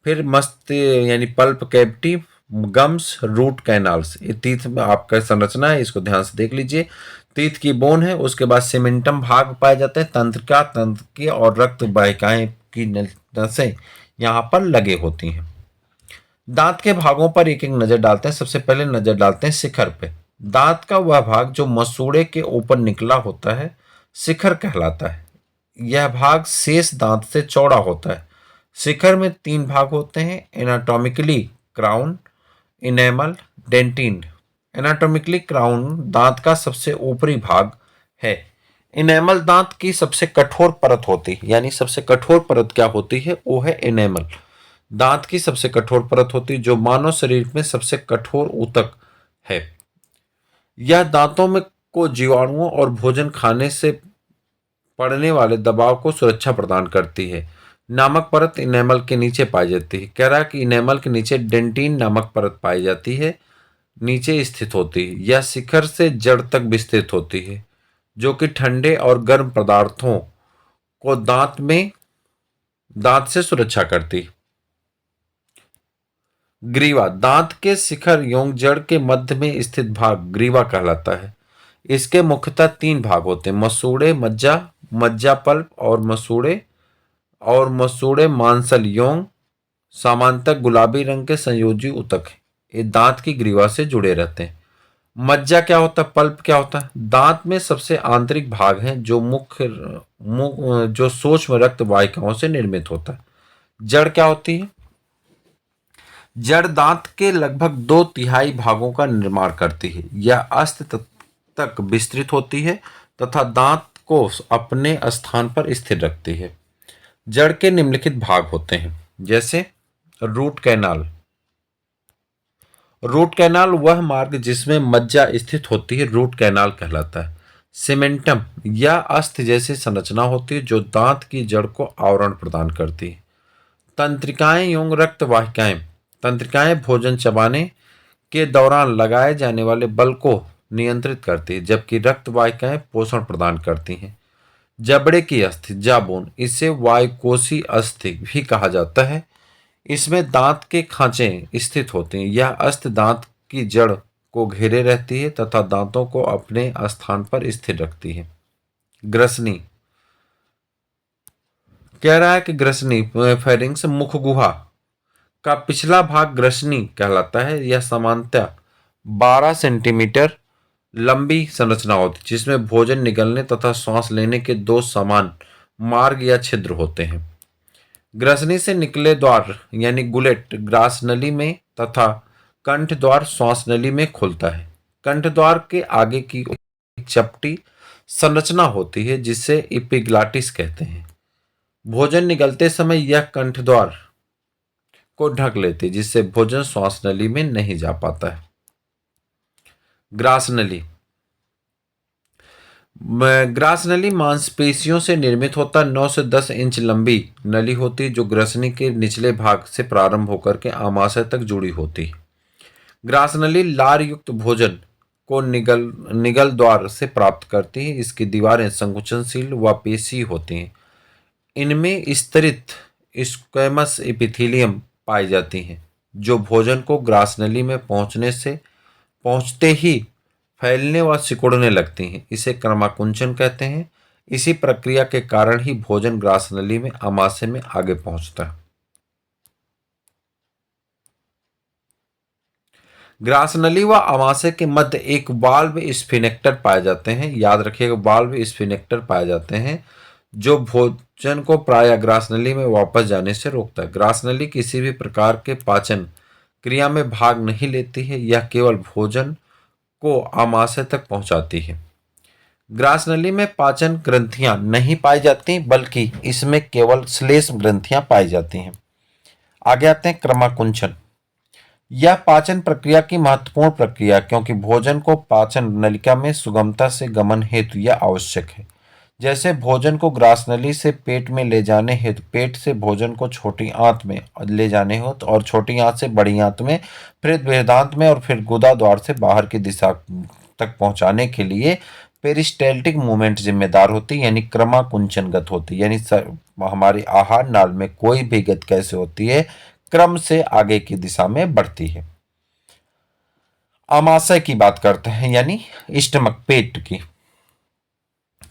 फिर मस्त यानी pulp cavity, gums, root canals. ये 3 में आपका संरचना है, इसको ध्यान से देख लीजिए। तीत की बोन है, उसके बाद सीमेंटम भाग पाए जाते हैं, तंत्रिका, तंत्रिकी और रक्त वाहिकाएं की नसें यहाँ पर लगे होती हैं। दांत के भागों पर एक एक नजर डालते हैं। सबसे पहले नजर डालते हैं शिखर पे। दांत का वह भाग जो मसूड़े के ऊपर निकला होता है शिखर कहलाता है। यह भाग शेष दांत से चौड़ा होता है। शिखर में 3 भाग होते हैं, anatomically crown, enamel, dentin. Anatomically crown दांत का सबसे ऊपरी भाग है। इनेमल दांत की सबसे कठोर परत होती है, यानी सबसे कठोर परत क्या होती है, वो है इनेमल। दांत की सबसे कठोर परत होती है जो मानव शरीर में सबसे कठोर ऊतक है। यह दांतों में को जीवाणुओं और भोजन खाने से पड़ने वाले दबाव को सुरक्षा प्रदान करती है। नामक परत इनेमल के नीचे पाई जाती है। कह रहा है कि इनेमल के नीचे डेंटिन नामक परत पाई जाती है, नीचे स्थित होती है। यह शिखर से जड़ तक विस्तृत होती है, जो कि ठंडे और गर्म पदार्थों को दांत से सुरक्षा करती है। ग्रीवा दांत के शिखर एवं जड़ के मध्य में स्थित भाग ग्रीवा कहलाता है। इसके मुख्यतः 3 भाग होते हैं, मसूड़े, मज्जा, मज्जा पल्प और मसूड़े मांसल एवं समांतर गुलाबी रंग के संयोजी ऊतक है। ये दांत की ग्रीवा से जुड़े रहते हैं। मज्जा क्या होता है, पल्प क्या होता है? दांत में सबसे आंतरिक भाग है जो सूक्ष्म रक्त वाहिकाओं से निर्मित होता है। जड़ क्या होती है? जड़ दांत के लगभग 2/3 भागों का निर्माण करती है। यह अस्थ तक विस्तृत होती है तथा दांत को अपने स्थान पर स्थिर रखती है। जड़ के निम्नलिखित भाग होते हैं, जैसे रूट कैनाल। रूट कैनाल वह मार्ग जिसमें मज्जा स्थित होती है रूट कैनाल कहलाता है। सीमेंटम या अस्थि जैसी संरचना होती है जो दांत की जड़ को आवरण प्रदान करती है। तंत्रिकाएं एवं रक्त वाहिकाएं। तंत्रिकाएं भोजन चबाने के दौरान लगाए जाने वाले बल को नियंत्रित करती है, जबकि रक्त वाहिकाएं पोषण प्रदान करती हैं। जबड़े की अस्थि जाबोन, इसे वायुकोशी अस्थि भी कहा जाता है। इसमें दांत के खांचे स्थित होते हैं। यह अस्थि दांत की जड़ को घेरे रहती है तथा दांतों को अपने स्थान पर स्थिर रखती है। ग्रसनी कह रहा है कि ग्रसनी फेरिंग्स मुख गुहा का पिछला भाग ग्रसनी कहलाता है। यह सामान्यतः 12 सेंटीमीटर लंबी संरचना होती है, जिसमें भोजन निगलने तथा श्वास लेने के 2 समान मार्ग या छिद्र होते हैं। ग्रसनी से निकले द्वार यानी गुलेट ग्रास नली में तथा कंठ द्वार श्वास नली में खुलता है। कंठ द्वार के आगे की एक चपटी संरचना होती है जिसे इपिग्लाटिस कहते हैं। भोजन निगलते समय यह कंठ द्वार को ढक लेती है, जिससे भोजन श्वास नली में नहीं जा पाता है। ग्रास नली ग्रास नली मांसपेशियों से निर्मित होता 9 से 10 इंच लंबी नली होती है, जो ग्रसनी के निचले भाग से प्रारंभ होकर के आमाशय तक जुड़ी होती है। ग्रास नली लार युक्त भोजन को निगल द्वार से प्राप्त करती है। इसकी दीवारें संकुचनशील व पेशी होती हैं। इनमें स्तरित स्क्वैमस एपिथेलियम पाई जाती हैं, जो भोजन को ग्रास नली में पहुंचते ही फैलने व सिकुड़ने लगती हैं। इसे क्रमाकुंचन कहते हैं। इसी प्रक्रिया के कारण ही भोजन ग्रास नली में आमाशय में आगे पहुंचता है। ग्रास नली व आमाशय के मध्य एक वाल्व स्फिनेक्टर पाए जाते हैं। याद रखिएगा, वाल्व स्फिनेक्टर पाए जाते हैं जो भोजन को प्राय ग्रास नली में वापस जाने से रोकता है। ग्रास नली किसी भी प्रकार के पाचन क्रिया में भाग नहीं लेती है, यह केवल भोजन को आमाशय तक पहुंचाती है। ग्रास नली में पाचन ग्रंथियां नहीं पाई जाती, बल्कि इसमें केवल श्लेष्म ग्रंथियां पाई जाती हैं। आगे आते हैं क्रमाकुंचन। यह पाचन प्रक्रिया की महत्वपूर्ण प्रक्रिया, क्योंकि भोजन को पाचन नलिका में सुगमता से गमन हेतु यह आवश्यक है। जैसे भोजन को ग्रास नली से पेट में ले जाने हेतु पेट से भोजन को छोटी आंत में ले जाने हेतु और छोटी आंत से बड़ी आंत में, फिर बृहदांत में और फिर गुदा द्वार से बाहर की दिशा तक पहुंचाने के लिए पेरिस्टाल्टिक मूवमेंट जिम्मेदार होती है, यानी क्रमाकुंचनगत होती है। यानी हमारी आहार नाल में कोई भी गति कैसे होती है, क्रम से आगे की दिशा में बढ़ती है। आमाशय की बात करते हैं, यानी स्टमक, पेट की।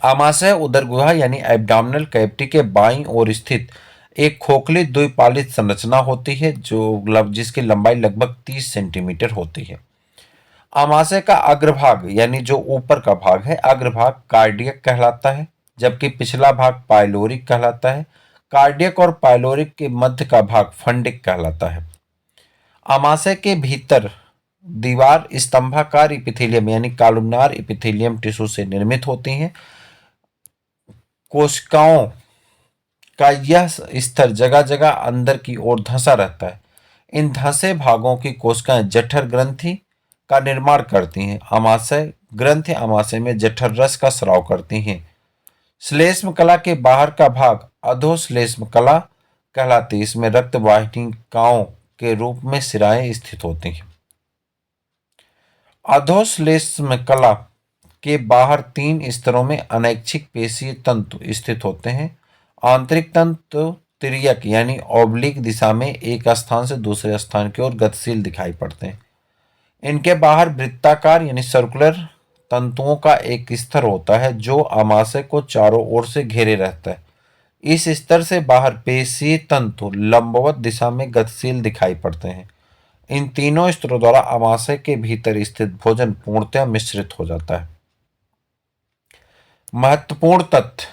आमाशय उदर गुहा यानी एब्डोमिनल कैविटी के बाईं ओर स्थित एक खोखली द्विपालित संरचना होती है जिसकी लंबाई लगभग 30 सेंटीमीटर होती है। आमाशय का अग्रभाग यानी जो ऊपर का भाग है अग्रभाग कार्डियक कहलाता है, जबकि पिछला भाग पाइलोरिक कहलाता है। कार्डियक और पाइलोरिक के मध्य का भाग फंडिक कहलाता है। आमाशय के भीतर दीवार स्तंभाकार इपिथेलियम यानी कॉलमनार इपिथेलियम टिश्यू से निर्मित होती हैं। कोशिकाओं का यह स्तर जगह जगह अंदर की ओर धंसा रहता है। इन धंसे भागों की कोशिकाएं जठर ग्रंथि का निर्माण करती हैं। आमाशय ग्रंथि आमाशय में जठर रस का स्राव करती हैं। श्लेष्म कला के बाहर का भाग अधोश्लेष्म कला कहलाती है। इसमें रक्त वाहिनिकाओं के रूप में शिराएं स्थित होती हैं। अधोश्लेष्म कला के बाहर 3 स्तरों में अनैच्छिक पेशीय तंतु स्थित होते हैं। आंतरिक तंतु तिर्यक यानी ऑब्लिक दिशा में एक स्थान से दूसरे स्थान की ओर गतिशील दिखाई पड़ते हैं। इनके बाहर वृत्ताकार यानी सर्कुलर तंतुओं का एक स्तर होता है जो आमाशय को चारों ओर से घेरे रहता है। इस स्तर से बाहर पेशीय तंतु लंबवत दिशा में गतिशील दिखाई पड़ते हैं। इन तीनों स्तरों द्वारा आमाशय के भीतर स्थित भोजन पूर्णतः मिश्रित हो जाता है। महत्वपूर्ण तथ्य: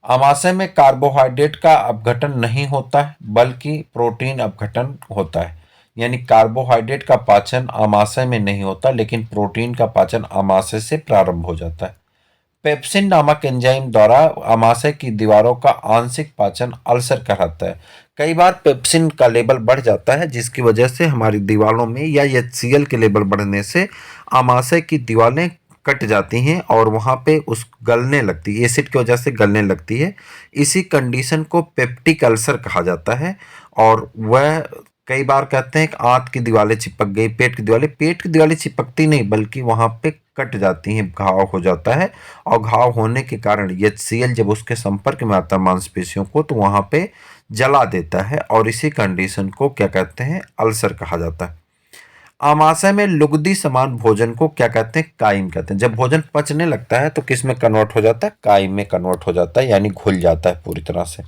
आमाशय में कार्बोहाइड्रेट का अपघटन नहीं होता है बल्कि प्रोटीन अपघटन होता है। यानी कार्बोहाइड्रेट का पाचन आमाशय में नहीं होता लेकिन प्रोटीन का पाचन आमाशय से प्रारंभ हो जाता है। पेप्सिन नामक एंजाइम द्वारा आमाशय की दीवारों का आंशिक पाचन अल्सर कहलाता है। कई बार पेप्सिन का लेवल बढ़ जाता है जिसकी वजह से हमारी दीवारों में या HCl के लेवल बढ़ने से आमाशय की दीवारें कट जाती हैं और वहाँ पे उस गलने लगती है, एसिड की वजह से गलने लगती है। इसी कंडीशन को पेप्टिक अल्सर कहा जाता है। और वह कई बार कहते हैं कि आंत की दीवारें चिपक गई, पेट की दीवारें चिपकती नहीं बल्कि वहाँ पे कट जाती हैं, घाव हो जाता है। और घाव होने के कारण HCl जब उसके संपर्क में आता है मांसपेशियों को तो वहाँ पे जला देता है और इसी कंडीशन को क्या कहते हैं, अल्सर कहा जाता है। आमाशय में लुगदी समान भोजन को क्या कहते हैं, काइम कहते हैं। जब भोजन पचने लगता है तो किस में कन्वर्ट हो जाता है, काइम में कन्वर्ट हो जाता है यानी घुल जाता है पूरी तरह से।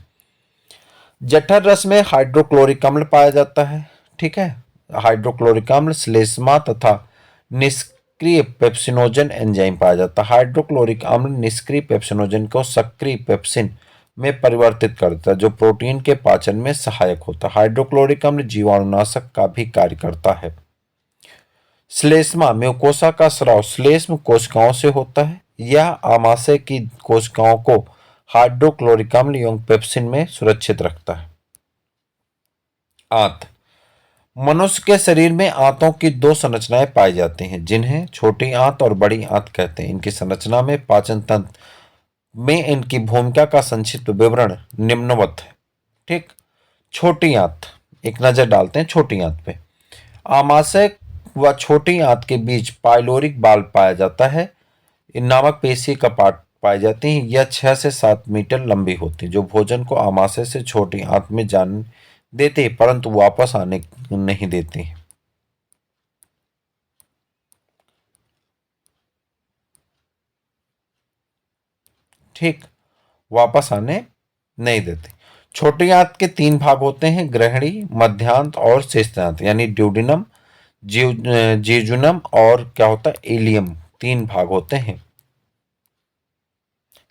जठर रस में हाइड्रोक्लोरिक अम्ल पाया जाता है। ठीक है, हाइड्रोक्लोरिक अम्ल श्लेष्मा तथा निष्क्रिय पेप्सिनोजन एंजाइम पाया जाता है। हाइड्रोक्लोरिक अम्ल निष्क्रिय पेप्सिनोजन को सक्रिय पेप्सिन में परिवर्तित करता है जो प्रोटीन के पाचन में सहायक होता है। हाइड्रोक्लोरिक अम्ल जीवाणुनाशक का भी कार्य करता है। श्लेष्मा म्यूकोसा का स्राव श्लेष्म कोशिकाओं से होता है। यह आमाशय की कोशिकाओं को हाइड्रोक्लोरिक अम्ल एवं पेप्सिन में सुरक्षित रखता है। आंत: मनुष्य के शरीर में आंतों की 2 संरचनाएं पाई जाती हैं जिन्हें छोटी आंत और बड़ी आंत कहते हैं। इनकी संरचना में पाचन तंत्र में इनकी भूमिका का संक्षिप्त विवरण निम्नवत है। ठीक, छोटी आंत, एक नजर डालते हैं छोटी आंत पे। आमाशय व छोटी आंत के बीच पाइलोरिक बाल पाया जाता है। इन नामक पेशी कपाट पाई जाती हैं। यह 6 से 7 मीटर लंबी होती है जो भोजन को आमाशय से छोटी आंत में जाने देते हैं परंतु वापस आने नहीं देती हैं। ठीक, वापस आने नहीं देते। छोटी आंत के 3 भाग होते हैं, ग्रहणी, मध्यांत और शेषांत यानी ड्यूडिनम, जेजुनम और क्या होता है, इलियम। 3 भाग होते हैं।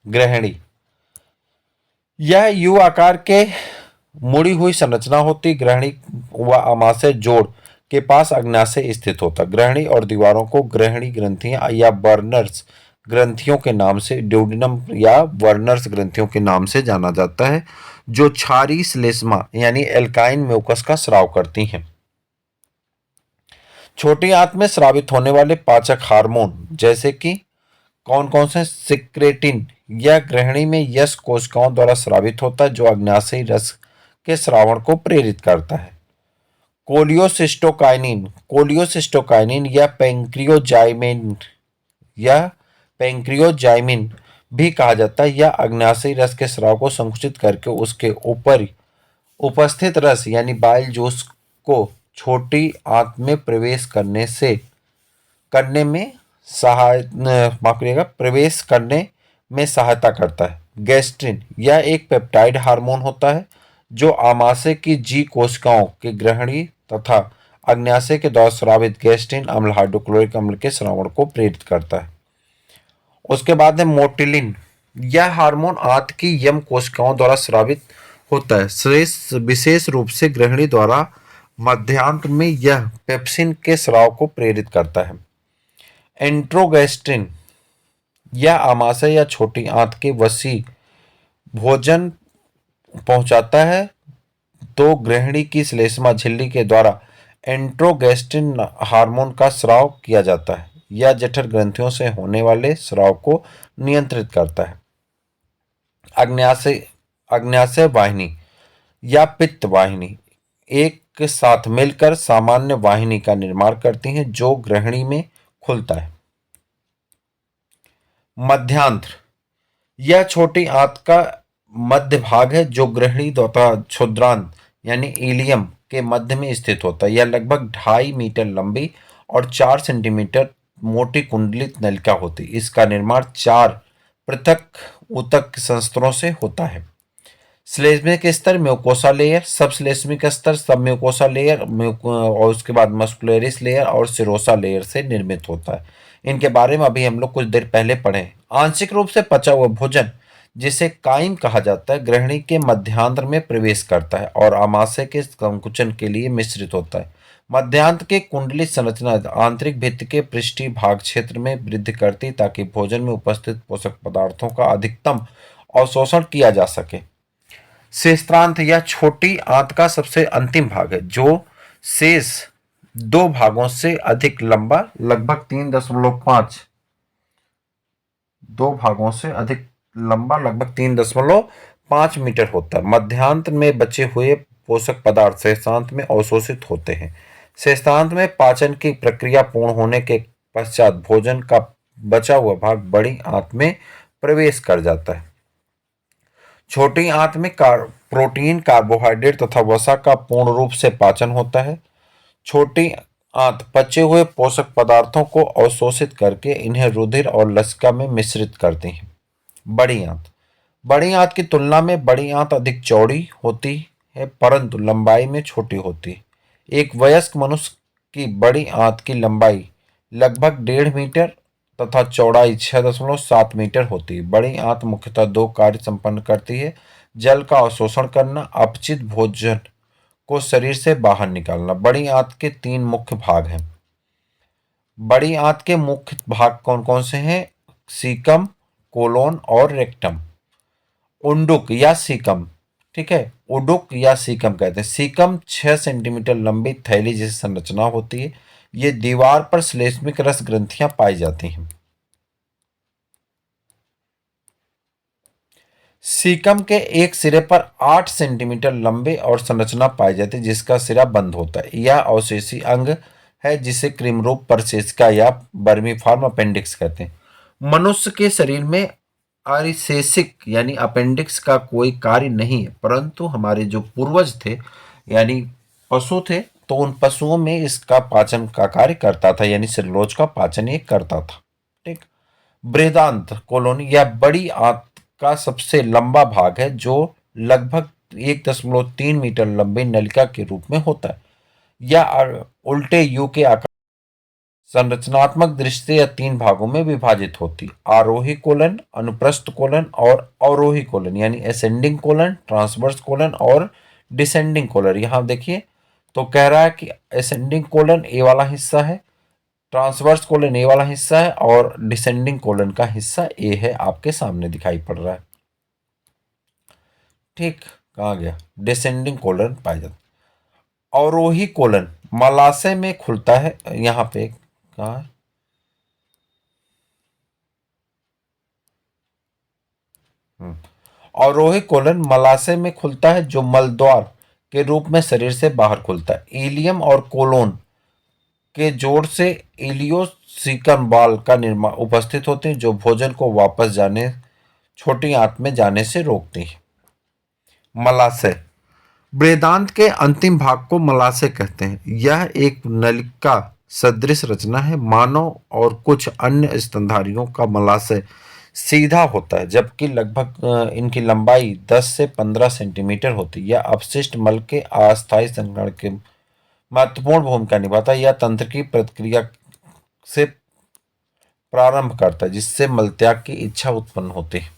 ग्रहणी: यह यू आकार के मुड़ी हुई संरचना होती। ग्रहणी व आमाशय जोड़ के पास अग्नाशय स्थित होता। ग्रहणी और दीवारों को ग्रहणी ग्रंथियां या बर्नर्स ग्रंथियों के नाम से, ड्यूडिनम या वर्नर्स ग्रंथियों के नाम से जाना जाता है जो क्षारीय श्लेष्मा यानी एल्काइन म्यूकस का स्राव करती हैं। छोटी आंत में स्रावित होने वाले पाचक हार्मोन जैसे कि कौन कौन से, सिक्रेटिन यह ग्रहणी में यश कोशिकाओं द्वारा स्रावित होता है जो अग्नाशयी रस के स्रावण को प्रेरित करता है। कोलियोसिस्टोकाइनिन या पेंक्रियोजाइमिन भी कहा जाता है। यह अग्नाशयी रस के स्राव को संकुचित करके उसके ऊपर उपस्थित रस यानी बाइल जूस को छोटी आंत में प्रवेश करने में सहायता करता है। गैस्ट्रिन यह एक पेप्टाइड हार्मोन होता है जो आमाशय की जी कोशिकाओं के ग्रहणी तथा अग्न्याशय के द्वारा स्रावित गैस्ट्रिन अम्ल हाइड्रोक्लोरिक अम्ल के स्रावण को प्रेरित करता है। उसके बाद है मोटिलिन। यह हार्मोन आंत की यम कोशिकाओं द्वारा स्रावित होता है। विशेष रूप से ग्रहणी द्वारा मध्यांत में यह पेप्सिन के स्राव को प्रेरित करता है। एंट्रोगैस्ट्रिन यह आमाशय या छोटी आंत के वसी भोजन पहुंचाता है, तो गृहिणी की श्लेष्मा झिल्ली के द्वारा एंट्रोगैस्ट्रिन हार्मोन का स्राव किया जाता है। यह जठर ग्रंथियों से होने वाले स्राव को नियंत्रित करता है। अग्न्याशय अग्न्याशय वाहिनी या पित्त वाहिनी एक साथ मिलकर सामान्य वाहिनी का निर्माण करती हैं जो गृहिणी में खुलता है। मध्यांत्र यह छोटी आंत का मध्य भाग है जो गृहिणी तथा क्षुद्रांत यानी इलियम के मध्य में स्थित होता है। यह लगभग 2.5 मीटर लंबी और 4 सेंटीमीटर मोटी कुंडलित नलिका होती है। इसका निर्माण 4 पृथक ऊतक संस्तरों से होता है। श्लेष्मिक स्तर, म्यूकोसा लेयर, सब श्लेष्मिक स्तर, सब म्यूकोसा लेयर और उसके बाद मस्कुलरिस लेयर और सिरोसा लेयर से निर्मित होता है। इनके बारे में अभी हम लोग कुछ देर पहले पढ़े। आंशिक रूप से पचा हुआ भोजन जिसे काइम कहा जाता है गृहिणी के मध्यांत्र में प्रवेश करता है और आमाशय के संकुचन के लिए मिश्रित होता है। मध्यांत्र के कुंडली संरचना आंतरिक भित्ति के पृष्ठीय भाग क्षेत्र में वृद्धि करती ताकि भोजन में उपस्थित पोषक पदार्थों का अधिकतम अवशोषण किया जा सके। शेषांत यह छोटी आंत का सबसे अंतिम भाग है जो शेष 2 भागों से अधिक लंबा, लगभग 3.5 2 भागों से अधिक लंबा लगभग 3.5 मीटर होता है। मध्यांत में बचे हुए पोषक पदार्थ शेषांत में अवशोषित होते हैं। शेषांत में पाचन की प्रक्रिया पूर्ण होने के पश्चात भोजन का बचा हुआ भाग बड़ी आंत में प्रवेश कर जाता है। छोटी आंत में प्रोटीन, कार्बोहाइड्रेट तथा वसा का पूर्ण रूप से पाचन होता है। छोटी आंत पचे हुए पोषक पदार्थों को अवशोषित करके इन्हें रुधिर और लसिका में मिश्रित करती है। बड़ी आंत की तुलना में बड़ी आंत अधिक चौड़ी होती है परंतु लंबाई में छोटी होती है। एक वयस्क मनुष्य की बड़ी आंत की लंबाई लगभग 1.5 मीटर तथा चौड़ाई 6.7 मीटर होती है। बड़ी आंत मुख्यतः 2 कार्य संपन्न करती है: जल का अवशोषण करना, अपचित भोजन को शरीर से बाहर निकालना। बड़ी आंत के 3 मुख्य भाग हैं। बड़ी आंत के मुख्य भाग कौन कौन से हैं? सीकम, कोलोन और रेक्टम। उंडुक या सीकम, ठीक है, उडुक या सीकम कहते हैं। सीकम 6 सेंटीमीटर लंबी थैली जैसी संरचना होती है। ये दीवार पर श्लेष्मिक रस ग्रंथियां पाई जाती हैं। सीकम के एक सिरे पर 8 सेंटीमीटर लंबे और संरचना पाई जाती है जिसका सिरा बंद होता है। यह अवशेषी अंग है जिसे क्रीमरूप परिशेषिका या बर्मीफॉर्म अपेंडिक्स कहते हैं। मनुष्य के शरीर में अरिशेषिक यानी अपेंडिक्स का कोई कार्य नहीं है परंतु हमारे जो पूर्वज थे यानी पशु थे तो उन पशुओं में इसका पाचन का कार्य करता था यानी सेलुलोज का पाचन ये करता था। ठीक। बृहदांत्र कोलोनी या बड़ी आंत का सबसे लंबा भाग है जो लगभग 1.3 मीटर लंबी नलिका के रूप में होता है। यह उल्टे यू के आकार संरचनात्मक दृष्टि से यह 3 भागों में विभाजित होती है: आरोही कोलन, अनुप्रस्थ कोलन और अवरोही कोलन यानी असेंडिंग कोलन, ट्रांसवर्स कोलन और डिसेंडिंग कोलन। यहां देखिए तो कह रहा है कि असेंडिंग कोलन ए वाला हिस्सा है, ट्रांसवर्स कोलन ए वाला हिस्सा है और डिसेंडिंग कोलन का हिस्सा ए है, आपके सामने दिखाई पड़ रहा है। ठीक, कहाँ गया? डिसेंडिंग कोलन पाया जाता है। अवरोही कोलन मलाशय में खुलता है, यहाँ पे कहाँ है? अवरोही कोलन मलाशय में खुलता है जो मलद्वार के रूप में शरीर से बाहर खुलता है। इलियम और कोलोन के जोड़ से इलियोसीकम बाल का निर्माण उपस्थित होते हैं जो भोजन को वापस जाने छोटी आंत में जाने से रोकती है। मलाशय बृहदांत के अंतिम भाग को मलाशय कहते हैं। यह एक नलिका सदृश रचना है। मानव और कुछ अन्य स्तनधारियों का मलाशय सीधा होता है, जबकि लगभग इनकी लंबाई 10 से 15 सेंटीमीटर होती है। यह अपशिष्ट मल के अस्थायी संग्रहण के महत्वपूर्ण भूमिका निभाता है। यह तंत्र की प्रतिक्रिया से प्रारंभ करता है, जिससे मलत्याग की इच्छा उत्पन्न होती है।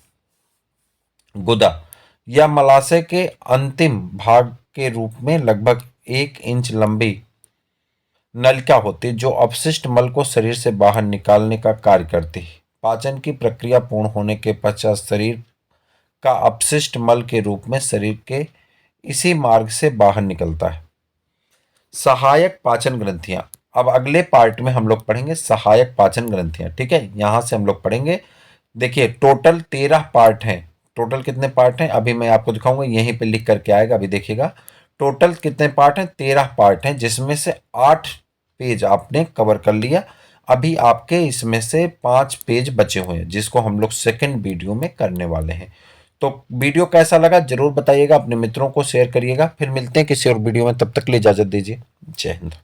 गुदा, यह मलाशय के अंतिम भाग के रूप में लगभग 1 इंच लंबी नलिका होती है, जो अपशिष्ट मल को शरीर से बाहर निकालने का कार्य करती है। पाचन की प्रक्रिया पूर्ण होने के पश्चात शरीर का अपशिष्ट मल के रूप में शरीर के इसी मार्ग से बाहर निकलता है। सहायक पाचन ग्रंथियां, अब अगले पार्ट में हम लोग पढ़ेंगे सहायक पाचन ग्रंथियां। ठीक है, यहां से हम लोग पढ़ेंगे। देखिए टोटल 13 पार्ट हैं। टोटल कितने पार्ट हैं अभी मैं आपको दिखाऊंगा, यहीं पे लिख करके आएगा, अभी देखिएगा। टोटल कितने पार्ट हैं? 13 पार्ट हैं, जिसमें से 8 पेज आपने कवर कर लिया। अभी आपके इसमें से 5 पेज बचे हुए हैं, जिसको हम लोग सेकेंड वीडियो में करने वाले हैं। तो वीडियो कैसा लगा जरूर बताइएगा, अपने मित्रों को शेयर करिएगा। फिर मिलते हैं किसी और वीडियो में, तब तक के लिए इजाजत दीजिए। जय हिंद।